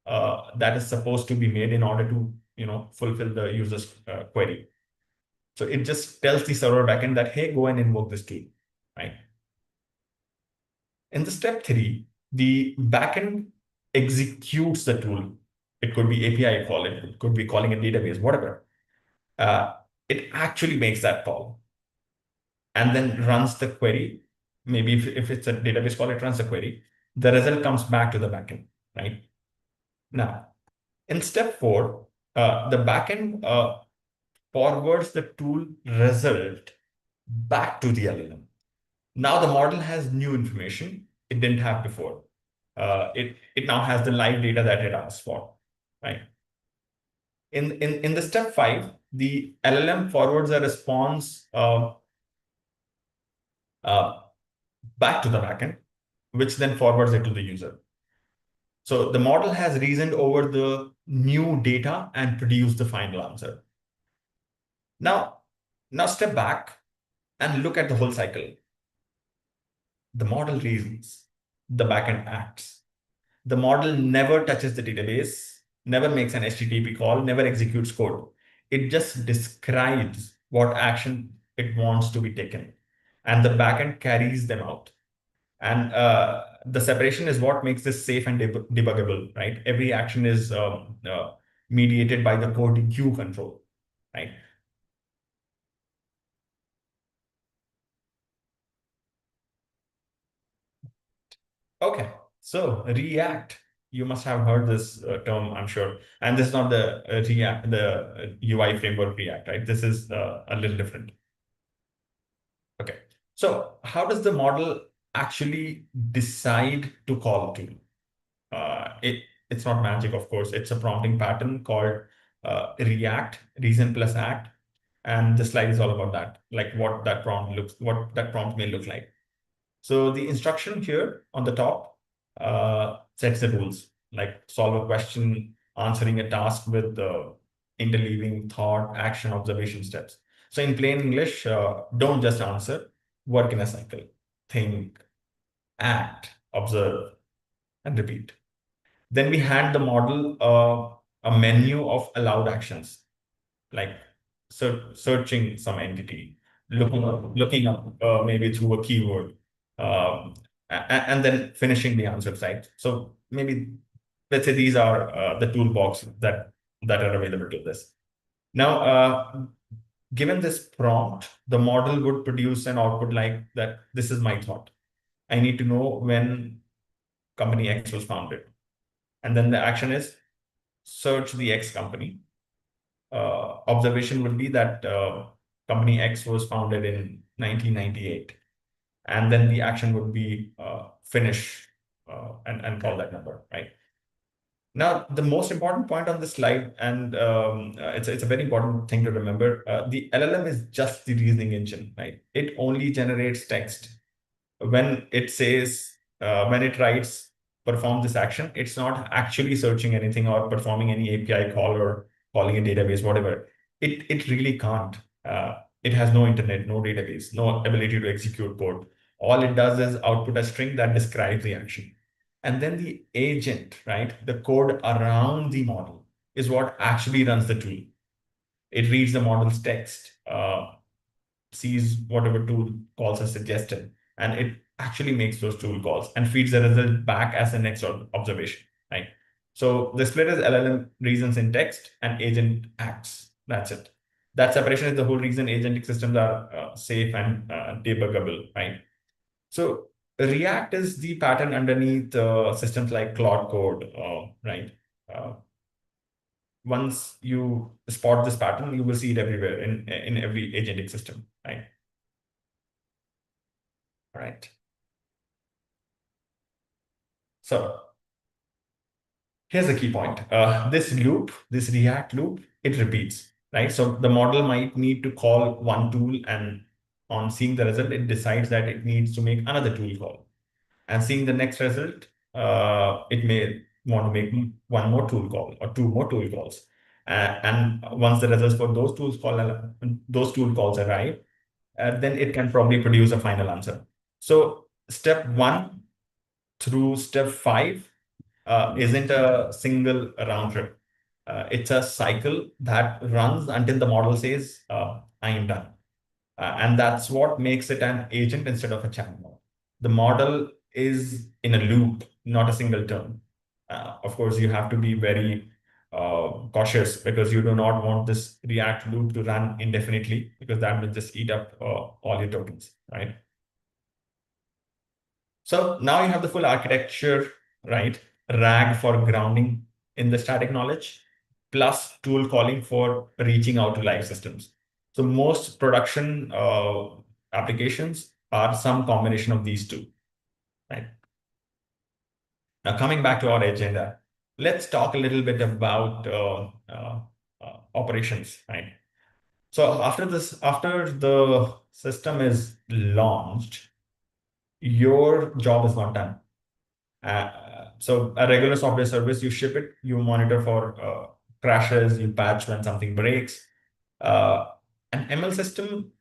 that is supposed to be made in order to, fulfill the user's query. So it just tells the server backend that, hey, go and invoke this tool, right? In the step three, the backend executes the tool. It could be API call, it could be calling a database, whatever. It actually makes that call and then runs the query. Maybe if it's a database call, it runs the query. The result comes back to the backend, right? Now, in step four, the backend forwards the tool result back to the LLM. Now the model has new information it didn't have before. It now has the live data that it asked for, right? In the step five, the LLM forwards a response back to the backend, which then forwards it to the user. So the model has reasoned over the new data and produced the final answer. Now step back and look at the whole cycle. The model reasons, the backend acts. The model never touches the database, never makes an HTTP call, never executes code. It just describes what action it wants to be taken, and the backend carries them out. And the separation is what makes this safe and debuggable, right? Every action is mediated by the code queue control, right? Okay, so React. You must have heard this term, I'm sure. And this is not the React, the UI framework React, right? This is a little different. Okay, so how does the model actually decide to call to? It's not magic, of course. It's a prompting pattern called React, reason plus act. And the slide is all about that, like what that prompt may look like. So the instruction here on the top sets the rules, like solve a question, answering a task with the interleaving thought, action, observation steps. So in plain English, don't just answer, work in a cycle, think, act, observe, and repeat. Then we hand the model a menu of allowed actions, like searching some entity, looking up maybe through a keyword, and then finishing the answer site. So maybe let's say these are the toolbox that are available to this. Now, given this prompt, the model would produce an output like that. This is my thought. I need to know when company X was founded. And then the action is search the X company. Observation would be that company X was founded in 1998. And then the action would be finish and call that number, right? Now, the most important point on this slide, and it's a very important thing to remember, the LLM is just the reasoning engine, right? It only generates text. When it says, when it writes, perform this action, it's not actually searching anything or performing any API call or calling a database, whatever. It really can't. It has no internet, no database, no ability to execute code. All it does is output a string that describes the action. And then the agent, right? The code around the model is what actually runs the tool. It reads the model's text, sees whatever tool calls are suggested, and it actually makes those tool calls and feeds the result back as the next observation, right? So the split is LLM reasons in text and agent acts. That's it. That separation is the whole reason agentic systems are safe and debuggable, right? So React is the pattern underneath systems like Claude Code, right? Uh, Once you spot this pattern, you will see it everywhere in every agentic system, right? All right. So here's a key point. This loop, this React loop, it repeats, right? So the model might need to call one tool, and on seeing the result, it decides that it needs to make another tool call. And seeing the next result, it may want to make one more tool call or two more tool calls. And once the results for those tool calls arrive, then it can probably produce a final answer. So step 1 through step 5 isn't a single round trip. It's a cycle that runs until the model says, I am done. And that's what makes it an agent instead of a chatbot. The model is in a loop, not a single turn. Of course, you have to be very cautious, because you do not want this React loop to run indefinitely, because that will just eat up all your tokens, right? So now you have the full architecture, right? RAG for grounding in the static knowledge, plus tool calling for reaching out to live systems. So most production applications are some combination of these two, right? Now coming back to our agenda, let's talk a little bit about operations, right? So after the system is launched, your job is not done. So a regular software service, you ship it, you monitor for crashes, you patch when something breaks. An ML system,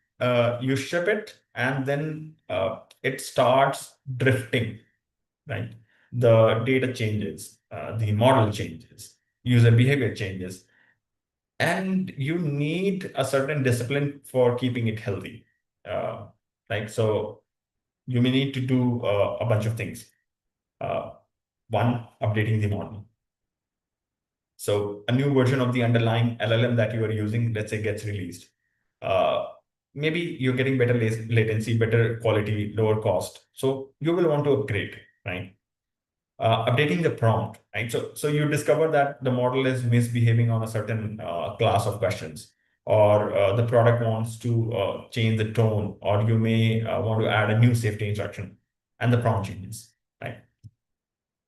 you ship it, and then it starts drifting, right? The data changes, the model changes, user behavior changes, and you need a certain discipline for keeping it healthy. Uh, so you may need to do a bunch of things. Uh, One, updating the model. So a new version of the underlying LLM that you are using, let's say, gets released. Uh, Maybe you're getting better latency, better quality, lower cost. So you will want to upgrade, right? Updating the prompt, right? So you discover that the model is misbehaving on a certain class of questions, or the product wants to change the tone, or you may want to add a new safety instruction, and the prompt changes, right?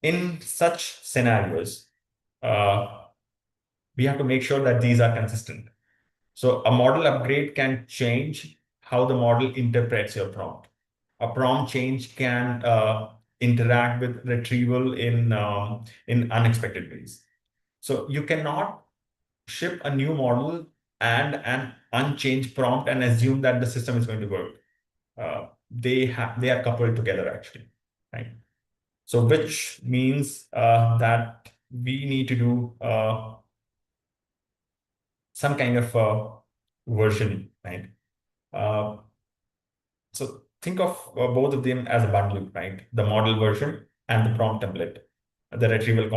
In such scenarios, we have to make sure that these are consistent. So a model upgrade can change how the model interprets your prompt. A prompt change can interact with retrieval in unexpected ways. So you cannot ship a new model and an unchanged prompt and assume that the system is going to work. They are coupled together, actually, right? So which means that we need to do some kind of version, right? Uh, so think of both of them as a bundle, right? The model version and the prompt template, the retrieval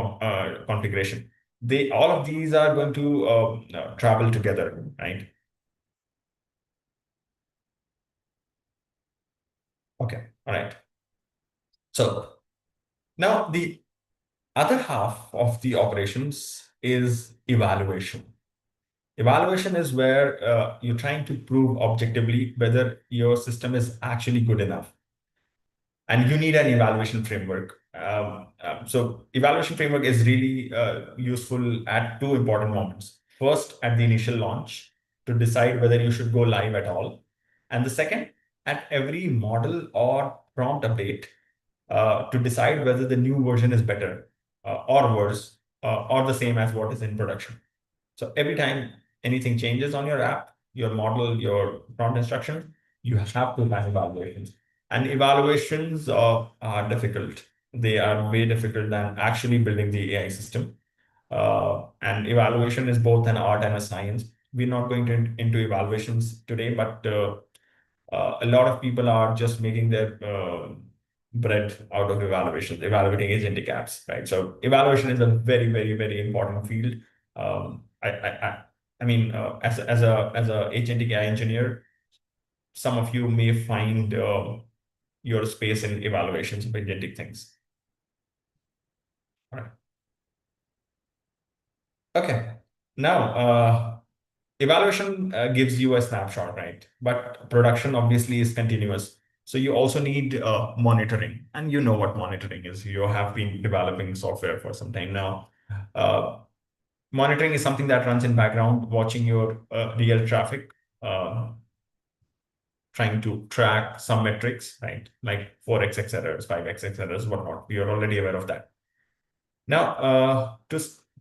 configuration. All of these are going to travel together, right? Okay, all right. So now the other half of the operations is evaluation. Evaluation is where you're trying to prove objectively whether your system is actually good enough. And you need an evaluation framework. So evaluation framework is really useful at two important moments. First, at the initial launch to decide whether you should go live at all. And the second, at every model or prompt update to decide whether the new version is better or worse or the same as what is in production. So every time anything changes on your app, your model, your prompt instruction, you have to run evaluations. And evaluations are difficult, they are way difficult than actually building the AI system. And evaluation is both an art and a science. We're not going into evaluations today, but a lot of people are just making their bread out of evaluations, evaluating agentic apps, right? So evaluation is a very, very, very important field. I mean, as a agentic AI engineer, some of you may find your space in evaluations of agentic things. All right. Okay. Now, evaluation gives you a snapshot, right? But production obviously is continuous. So you also need monitoring, and you know what monitoring is. You have been developing software for some time now. Uh, Monitoring is something that runs in background, watching your real traffic, uh, trying to track some metrics, right? Like 4x errors, 5x errors, whatnot. We are already aware of that. Now,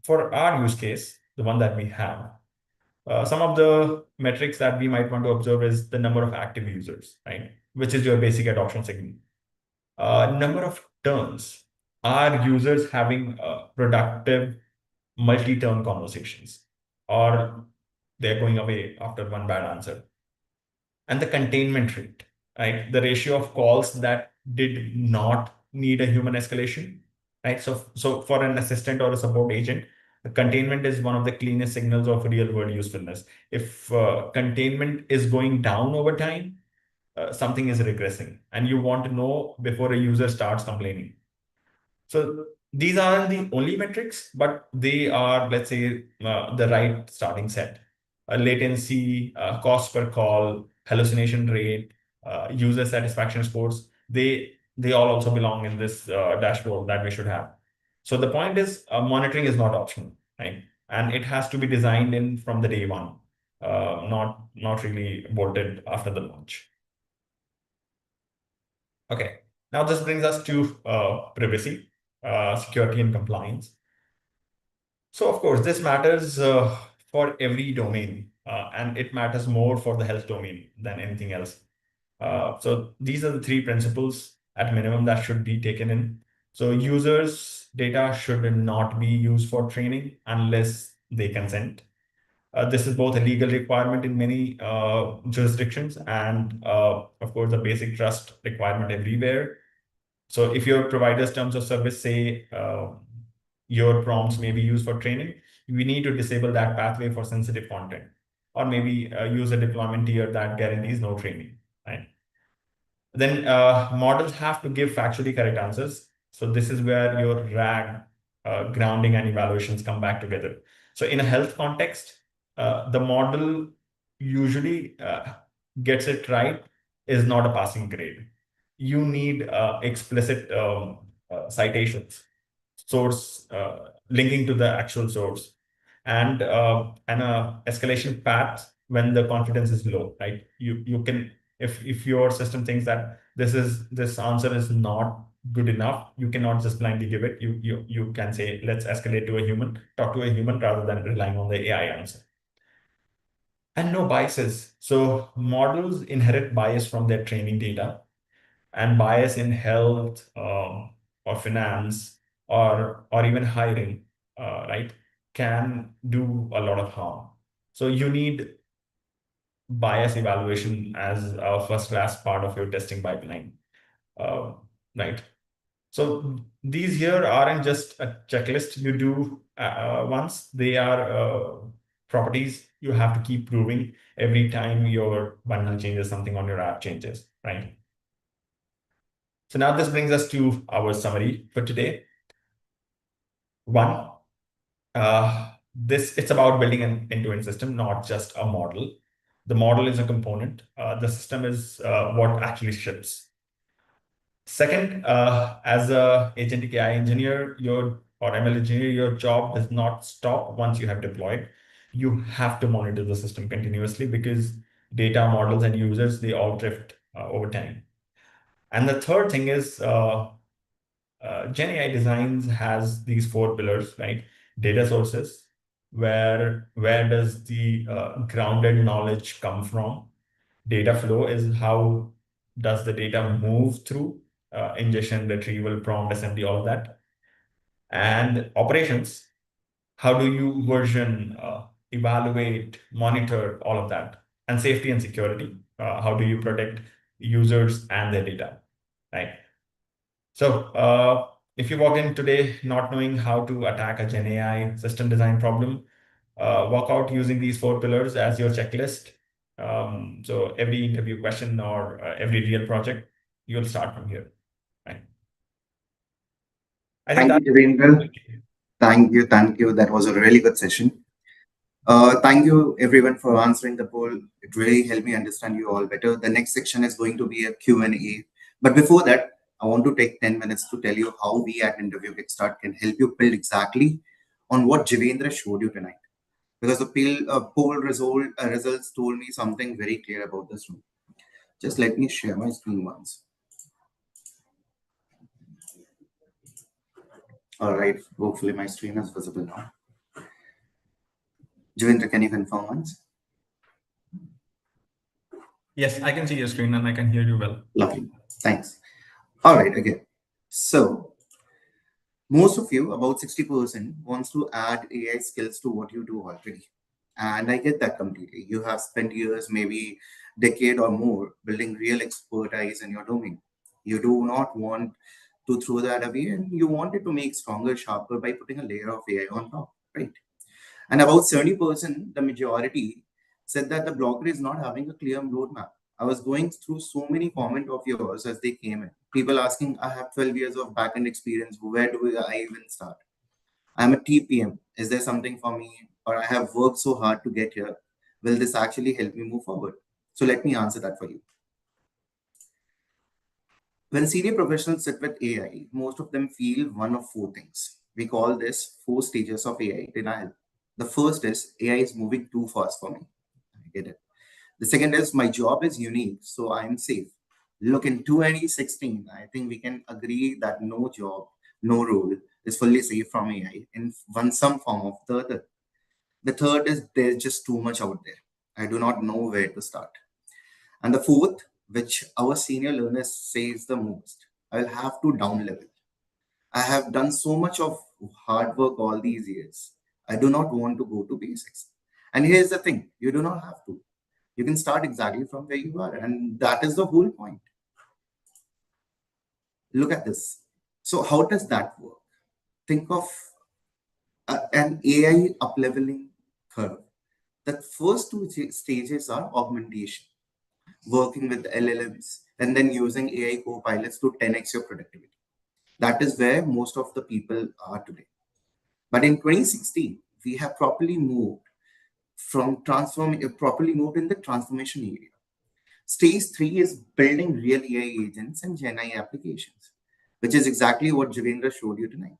for our use case, the one that we have, some of the metrics that we might want to observe is the number of active users, right? Which is your basic adoption signal. Number of turns. Are users having productive multi-turn conversations, or they're going away after one bad answer? And the containment rate, right? The ratio of calls that did not need a human escalation, right? So for an assistant or a support agent, the containment is one of the cleanest signals of real world usefulness. If containment is going down over time, something is regressing, and you want to know before a user starts complaining. So these aren't the only metrics, but they are, let's say, the right starting set. Latency, cost per call, hallucination rate, user satisfaction scores, they all also belong in this dashboard that we should have. So the point is, monitoring is not optional, right? And it has to be designed in from the day one, not really bolted after the launch. Okay. Now this brings us to privacy, security, and compliance. So of course, this matters for every domain, and it matters more for the health domain than anything else. So these are the three principles at minimum that should be taken in. So users' data should not be used for training unless they consent. This is both a legal requirement in many jurisdictions and, of course, a basic trust requirement everywhere. So if your provider's terms of service say your prompts may be used for training, we need to disable that pathway for sensitive content, or maybe use a deployment tier that guarantees no training, right? Then models have to give factually correct answers. So this is where your RAG, grounding, and evaluations come back together. So in a health context, the model usually gets it right is not a passing grade. You need explicit citations, source linking to the actual source, and a escalation path when the confidence is low, right? You can, if your system thinks that this answer is not good enough, you cannot just blindly give it. You can say, let's escalate to a human, talk to a human rather than relying on the AI answer. And no biases. So models inherit bias from their training data, and bias in health, or finance, or even hiring, right, can do a lot of harm. So you need bias evaluation as a first class part of your testing pipeline, uh, right? So these here aren't just a checklist you do once. They are properties you have to keep proving every time your bundle changes, something on your app changes, right? So now this brings us to our summary for today. One, it's about building an end-to-end system, not just a model. The model is a component. The system is what actually ships. Second, as a agentic AI engineer, or ML engineer, your job does not stop once you have deployed. You have to monitor the system continuously because data, models, and users, they all drift over time. And the third thing is Gen AI Designs has these four pillars, right? Data sources, where does the grounded knowledge come from? Data flow is how does the data move through ingestion, retrieval, prompt assembly, all of that. And operations, how do you version, evaluate, monitor all of that? And safety and security, how do you protect users and their data, right? So, if you walk in today not knowing how to attack a Gen AI system design problem, walk out using these four pillars as your checklist. So every interview question or every real project, you'll start from here, right? I think Thank you, that. Devendra. Thank you. Thank you. That was a really good session. Thank you, everyone, for answering the poll. It really helped me understand you all better. The next section is going to be a Q&A. But before that, I want to take 10 minutes to tell you how we at Interview Kickstart can help you build exactly on what Jivendra showed you tonight. Because the poll results told me something very clear about this room. Just let me share my screen once. All right. Hopefully, my screen is visible now. Jivendra, can you confirm once? Yes, I can see your screen and I can hear you well. Lovely. Thanks. All right. Again. So, most of you, about 60%, wants to add AI skills to what you do already. And I get that completely. You have spent years, maybe decade or more, building real expertise in your domain. You do not want to throw that away, and you want it to make stronger, sharper by putting a layer of AI on top, right? And about 70%, the majority said that the blocker is not having a clear roadmap. I was going through so many comments of yours as they came in. People asking, I have 12 years of backend experience. Where do I even start? I'm a TPM. Is there something for me? Or I have worked so hard to get here. Will this actually help me move forward? So let me answer that for you. When senior professionals sit with AI, most of them feel one of four things. We call this four stages of AI denial. The first is AI is moving too fast for me. I get it. The second is my job is unique, so I'm safe. Look, in 2016, I think we can agree that no job, no role is fully safe from AI in one some form of the other. The third is there's just too much out there. I do not know where to start. And the fourth, which our senior learners says the most, I'll have to down level. I have done so much of hard work all these years. I do not want to go to basics. And here's the thing, you do not have to. You can start exactly from where you are. And that is the whole point. Look at this. So, how does that work? Think of an AI upleveling curve. The first two stages are augmentation, working with LLMs, and then using AI co-pilots to 10x your productivity. That is where most of the people are today. But in 2016, we have properly moved in the transformation area. Stage three is building real AI agents and Gen AI applications, which is exactly what Javendra showed you tonight.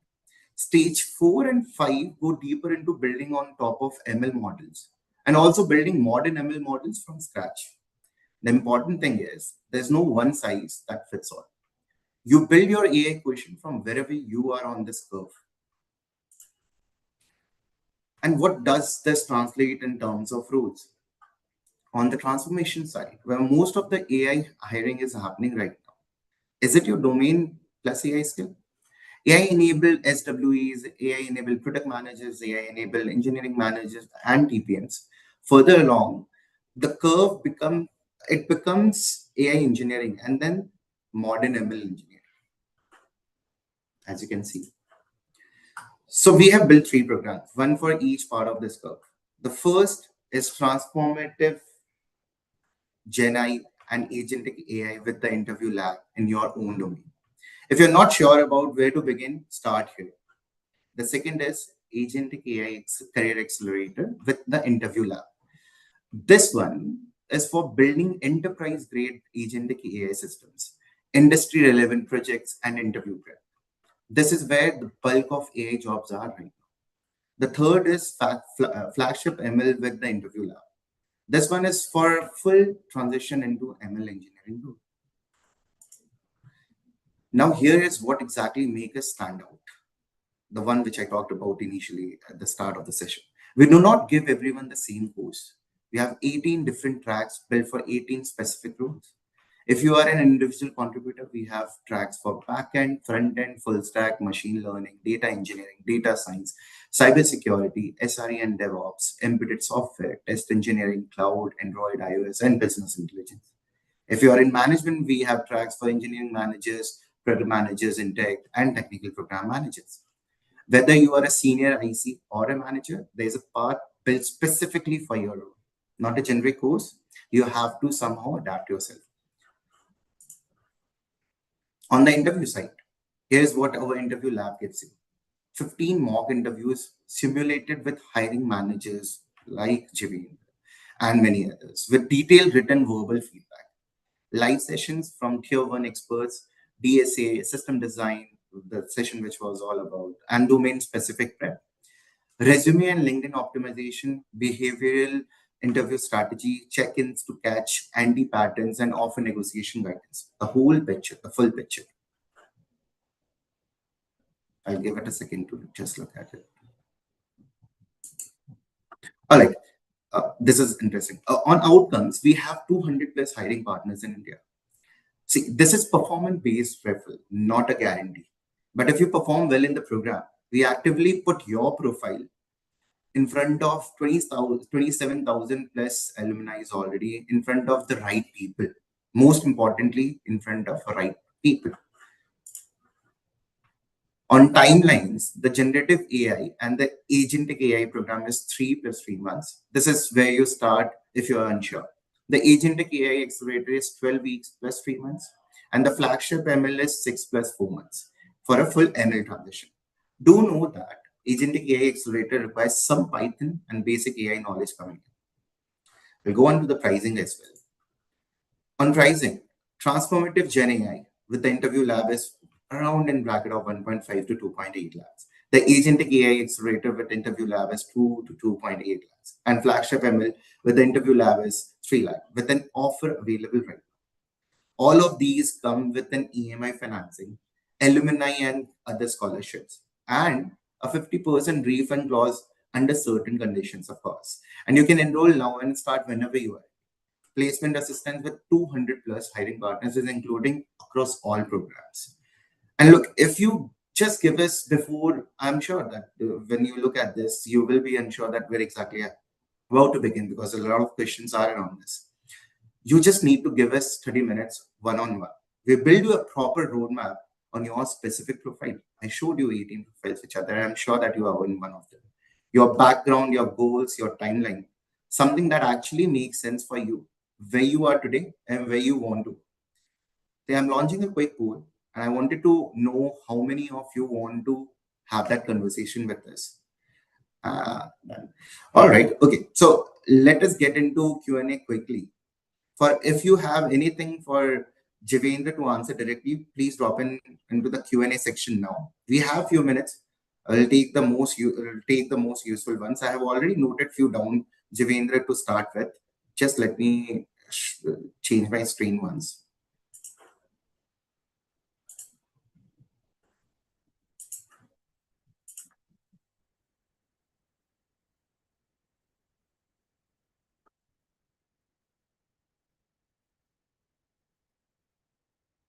Stage four and five go deeper into building on top of ML models and also building modern ML models from scratch. The important thing is there's no one size that fits all. You build your AI question from wherever you are on this curve. And what does this translate in terms of roles? On the transformation side, where most of the AI hiring is happening right now, is it your domain plus AI skill? AI enabled SWEs, AI enabled product managers, AI enabled engineering managers, and TPMs. Further along, the curve becomes AI engineering and then modern ML engineering, as you can see. So we have built three programs, one for each part of this curve. The first is transformative Gen I and agentic AI with the interview lab in your own domain. If you're not sure about where to begin, start here. The second is agentic AI career accelerator with the interview lab. This one is for building enterprise grade agentic AI systems, industry relevant projects, and interview prep. This is where the bulk of AI jobs are right now. The third is flagship ML with the interview lab. This one is for full transition into ML engineering role. Now, here is what exactly makes us stand out. The one which I talked about initially at the start of the session. We do not give everyone the same course. We have 18 different tracks built for 18 specific roles. If you are an individual contributor, we have tracks for backend, front end, full stack, machine learning, data engineering, data science, cybersecurity, SRE and DevOps, embedded software, test engineering, cloud, Android, iOS, and business intelligence. If you are in management, we have tracks for engineering managers, product managers in tech, and technical program managers. Whether you are a senior IC or a manager, there is a path built specifically for your role, not a generic course. You have to somehow adapt yourself. On the interview side, here's what our interview lab gives you: 15 mock interviews simulated with hiring managers like Javeen and many others, with detailed written verbal feedback. Live sessions from tier one experts, DSA, system design, the session which was all about, and domain specific prep. Resume and LinkedIn optimization, behavioral interview strategy, check ins to catch anti patterns, and offer negotiation guidance. The whole picture, the full picture. I'll give it a second to just look at it. All right. This is interesting. On outcomes, we have 200 plus hiring partners in India. See, this is performance based referral, not a guarantee. But if you perform well in the program, we actively put your profile in front of 20,000, 27,000 plus alumni already, in front of the right people. Most importantly, in front of the right people. On timelines, the generative AI and the agentic AI program is 3 plus 3 months. This is where you start if you are unsure. The agentic AI accelerator is 12 weeks plus 3 months, and the flagship ML is 6 plus 4 months for a full ML transition. Do know that agentic AI accelerator requires some Python and basic AI knowledge coming in. We'll go on to the pricing as well. On pricing, transformative Gen AI with the interview lab is around in bracket of 1.5 to 2.8 lakhs. The agentic AI accelerator with interview lab is 2 to 2.8 lakhs. And flagship ML with the interview lab is 3 lakh with an offer available right now. All of these come with an EMI financing, alumni and other scholarships, and a 50% refund clause under certain conditions, of course. And you can enroll now and start whenever you are. Placement assistance with 200 plus hiring partners is including across all programs. And look, if you just give us before, I'm sure that when you look at this, you will be unsure that we're exactly about to begin because a lot of questions are around this. You just need to give us 30 minutes one on one. We build you a proper roadmap on your specific profile. I showed you 18 profiles which are there. I'm sure that you are in one of them. Your background, your goals, your timeline, something that actually makes sense for you, where you are today and where you want to. So I'm launching a quick poll and I wanted to know how many of you want to have that conversation with us. All right. Okay. So let us get into Q&A quickly. For if you have anything for Javendra to answer directly, please drop in into the Q&A section now. We have few minutes. I'll take the most useful ones. I have already noted few down, Javendra, to start with. Just let me change my screen once.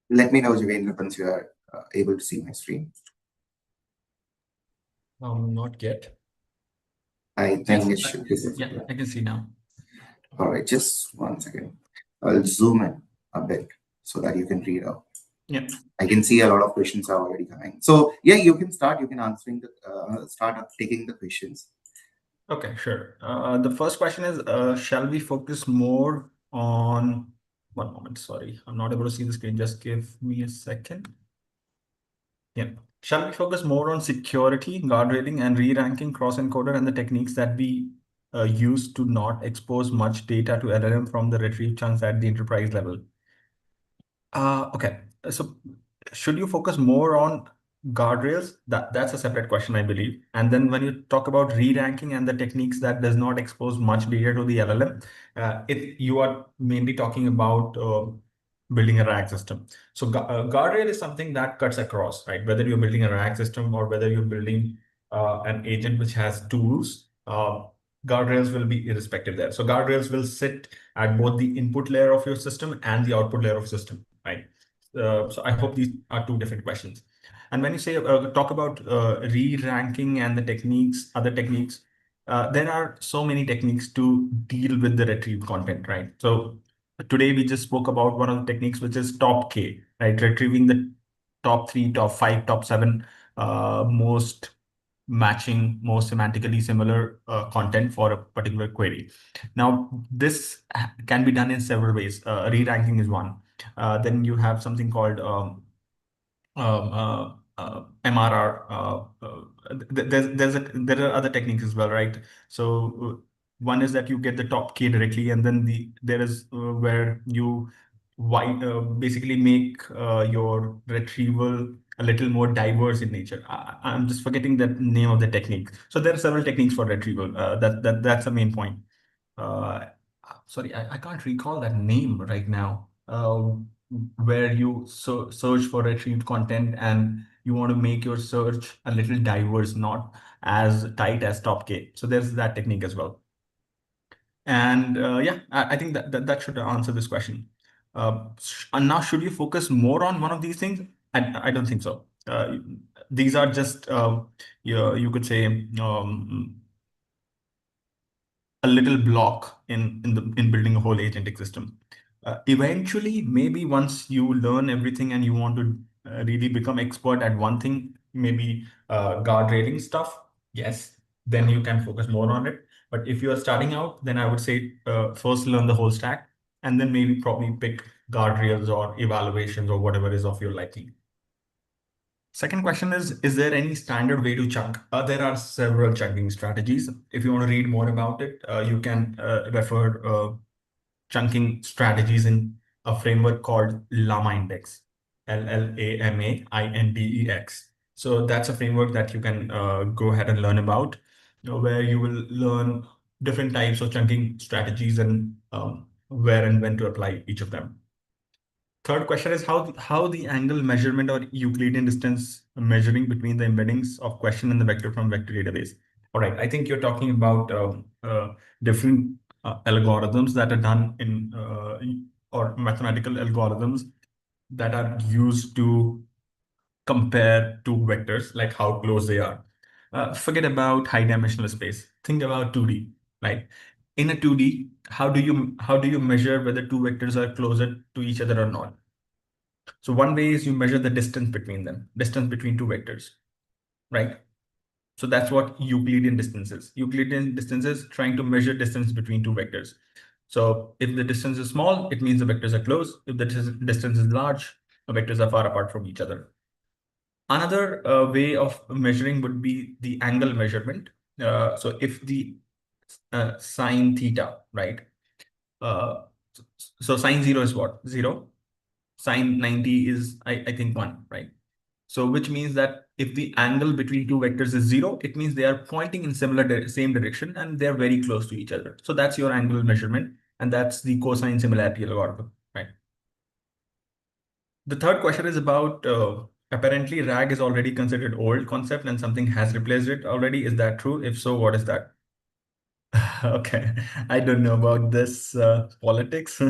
Let me know, Javendra, once you are able to see my screen. Not yet. I think it should be. Yeah, I can see now. All right, just 1 second. I'll zoom in a bit so that you can read out. Yeah. I can see a lot of questions are already coming. So yeah, you can start. You can answering the start up taking the questions. Okay, sure. The first question is, shall we focus more on, one moment, sorry, I'm not able to see the screen. Just give me a second. Yeah. Shall we focus more on security, guardrailing, and re-ranking cross-encoder and the techniques that we use to not expose much data to LLM from the retrieve chunks at the enterprise level? Okay. So should you focus more on guardrails? That's a separate question, I believe. And then when you talk about re-ranking and the techniques that does not expose much data to the LLM, you are mainly talking about building a RAG system. So guardrail is something that cuts across, right? Whether you're building a RAG system or whether you're building an agent which has tools, guardrails will be irrespective there. So guardrails will sit at both the input layer of your system and the output layer of system, right? So I hope these are two different questions. And when you say talk about re-ranking and the techniques, other techniques, there are so many techniques to deal with the retrieved content, right? So today we just spoke about one of the techniques, which is top K, right? Retrieving the top three, top five, top seven most matching, most semantically similar content for a particular query. Now, this can be done in several ways. Re-ranking is one. Then you have something called MRR. There are other techniques as well, right? So one is that you get the top K directly, and then there is where you basically make your retrieval a little more diverse in nature. I'm just forgetting the name of the technique. So there are several techniques for retrieval. That's the main point. Uh, Sorry, I can't recall that name right now. Where you search for retrieved content and you want to make your search a little diverse, not as tight as top K. So there's that technique as well. And yeah, I think that should answer this question. And now, should you focus more on one of these things? I don't think so. These are just, you could say, a little block in building a whole agentic system. Eventually, maybe once you learn everything and you want to really become expert at one thing, maybe guard railing stuff, yes, then you can focus more on it. But if you are starting out, then I would say first learn the whole stack, and then maybe probably pick guardrails or evaluations or whatever is of your liking. Second question is there any standard way to chunk? There are several chunking strategies. If you want to read more about it, you can refer chunking strategies in a framework called Llama Index, Llama-Index. So that's a framework that you can go ahead and learn about, where you will learn different types of chunking strategies and where and when to apply each of them. Third question is how the angle measurement or Euclidean distance measuring between the embeddings of question and the vector from vector database. All right, I think you're talking about different algorithms that are done in or mathematical algorithms that are used to compare two vectors, like how close they are. Forget about high dimensional space. Think about 2D, right? In a 2D, how do you measure whether two vectors are closer to each other or not? So one way is you measure the distance between them, distance between two vectors, right? So that's what Euclidean distance is. Euclidean distance is trying to measure distance between two vectors. So if the distance is small, it means the vectors are close. If the distance is large, the vectors are far apart from each other. Another way of measuring would be the angle measurement. So if the sine theta, right? Uh, so sine 0 is what? 0. Sine 90 is, I think, 1, right? So which means that if the angle between two vectors is 0, it means they are pointing in same direction and they're very close to each other. So that's your angle measurement, and that's the cosine similarity algorithm, right? The third question is about apparently RAG is already considered old concept and something has replaced it already. Is that true? If so, what is that? Okay, I don't know about this politics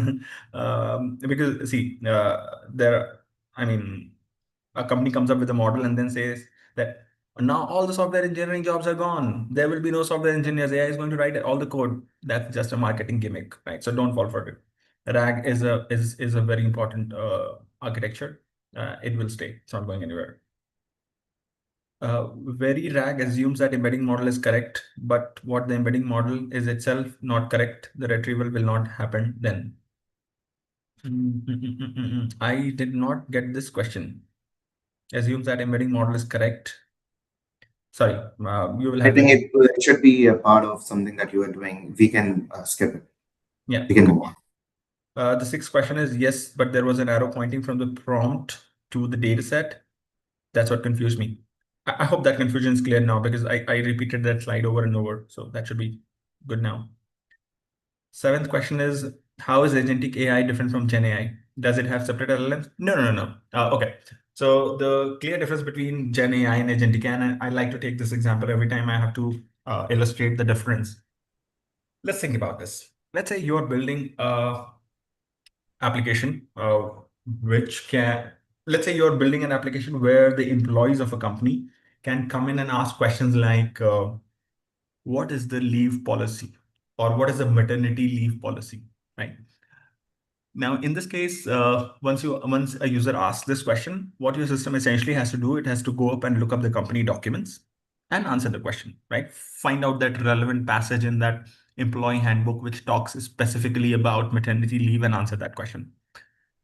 because see, I mean, a company comes up with a model and then says that now all the software engineering jobs are gone. There will be no software engineers. AI is going to write all the code. That's just a marketing gimmick, right? So don't fall for it. RAG is a very important architecture. It will stay. It's not going anywhere. Very RAG assumes that embedding model is correct, but what the embedding model is itself not correct, the retrieval will not happen then. I did not get this question. Assumes that embedding model is correct. Sorry, you will I have think the. it should be a part of something that you are doing. We can skip it. Yeah, We can okay. move on. The sixth question is yes, but there was an arrow pointing from the prompt to the data set. That's what confused me. I hope that confusion is clear now because I repeated that slide over and over. So that should be good now. Seventh question is, how is agentic AI different from Gen AI? Does it have separate LLMs? No. Okay. So the clear difference between Gen AI and agentic AI, and I like to take this example every time I have to illustrate the difference. Let's think about this. Let's say you're building a application which can, let's say you're building an application where the employees of a company can come in and ask questions like, what is the leave policy, or what is the maternity leave policy, right? Now, in this case, once a user asks this question, what your system essentially has to do, it has to go up and look up the company documents and answer the question, right? Find out that relevant passage in that employee handbook which talks specifically about maternity leave and answer that question.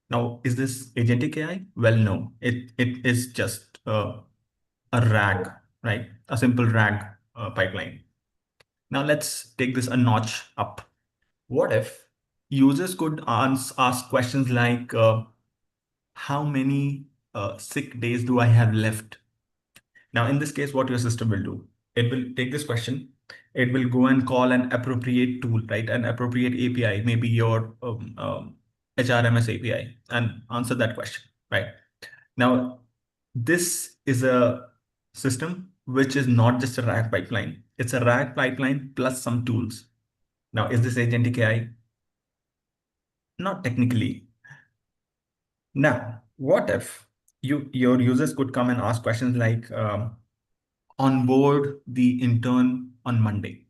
Now, is this agentic AI? Well, no, it is just a RAG, right? A simple RAG pipeline. Now, let's take this a notch up. What if users could ask questions like, how many sick days do I have left? Now, in this case, what your system will do, it will take this question, it will go and call an appropriate tool, right? An appropriate API, maybe your HRMS API, and answer that question, right? Now, this is a system which is not just a RAG pipeline. It's a RAG pipeline plus some tools. Now, is this agentic AI? Not technically. Now, what if your users could come and ask questions like, onboard the intern on Monday?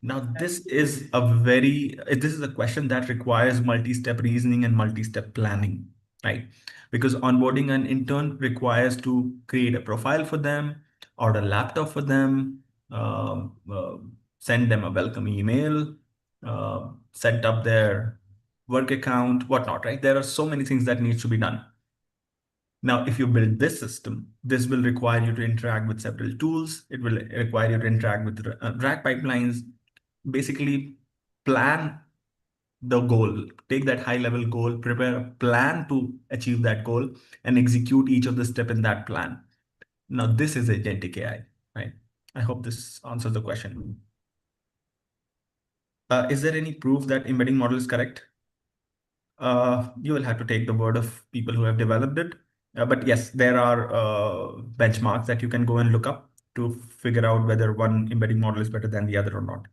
Now, this is a question that requires multi-step reasoning and multi-step planning, right? Because onboarding an intern requires to create a profile for them, order a laptop for them, send them a welcome email, set up their work account, whatnot, right? There are so many things that needs to be done. Now, if you build this system, this will require you to interact with several tools. It will require you to interact with RAG pipelines, basically plan the goal, take that high level goal, prepare a plan to achieve that goal, and execute each of the step in that plan. Now, this is agentic AI, right? I hope this answers the question. Is there any proof that embedding model is correct? You will have to take the word of people who have developed it. But yes, there are benchmarks that you can go and look up to figure out whether one embedding model is better than the other or not.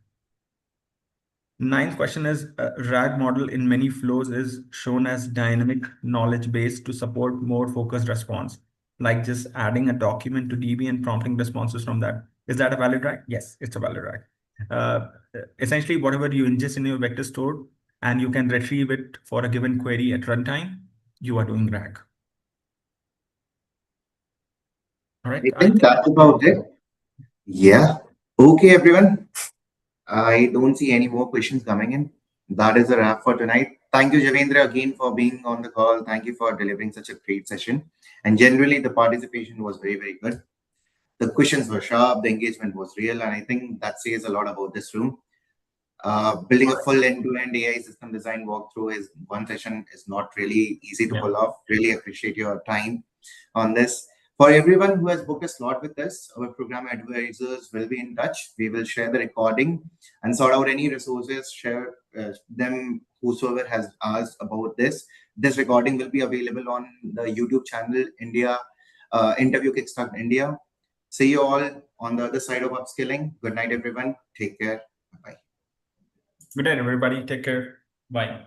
Ninth question is, RAG model in many flows is shown as dynamic knowledge base to support more focused response, like just adding a document to DB and prompting responses from that. Is that a valid RAG? Yes, it's a valid RAG. Essentially, whatever you ingest in your vector store and you can retrieve it for a given query at runtime, you are doing RAG. All right. I think that's about it. Yeah. Okay, everyone. I don't see any more questions coming in. That is a wrap for tonight. Thank you, Javendra, again for being on the call. Thank you for delivering such a great session. And generally, the participation was very, very good. The questions were sharp, the engagement was real, and I think that says a lot about this room. Building a full end-to-end AI system design walkthrough is one session is not really easy to pull off. Really appreciate your time on this. For everyone who has booked a slot with us, our program advisors will be in touch. We will share the recording and sort out any resources, share them whosoever has asked about this. This recording will be available on the YouTube channel India Interview Kickstart India. See you all on the other side of upskilling. Good night, everyone. Take care. Bye. Good night, everybody. Take care. Bye.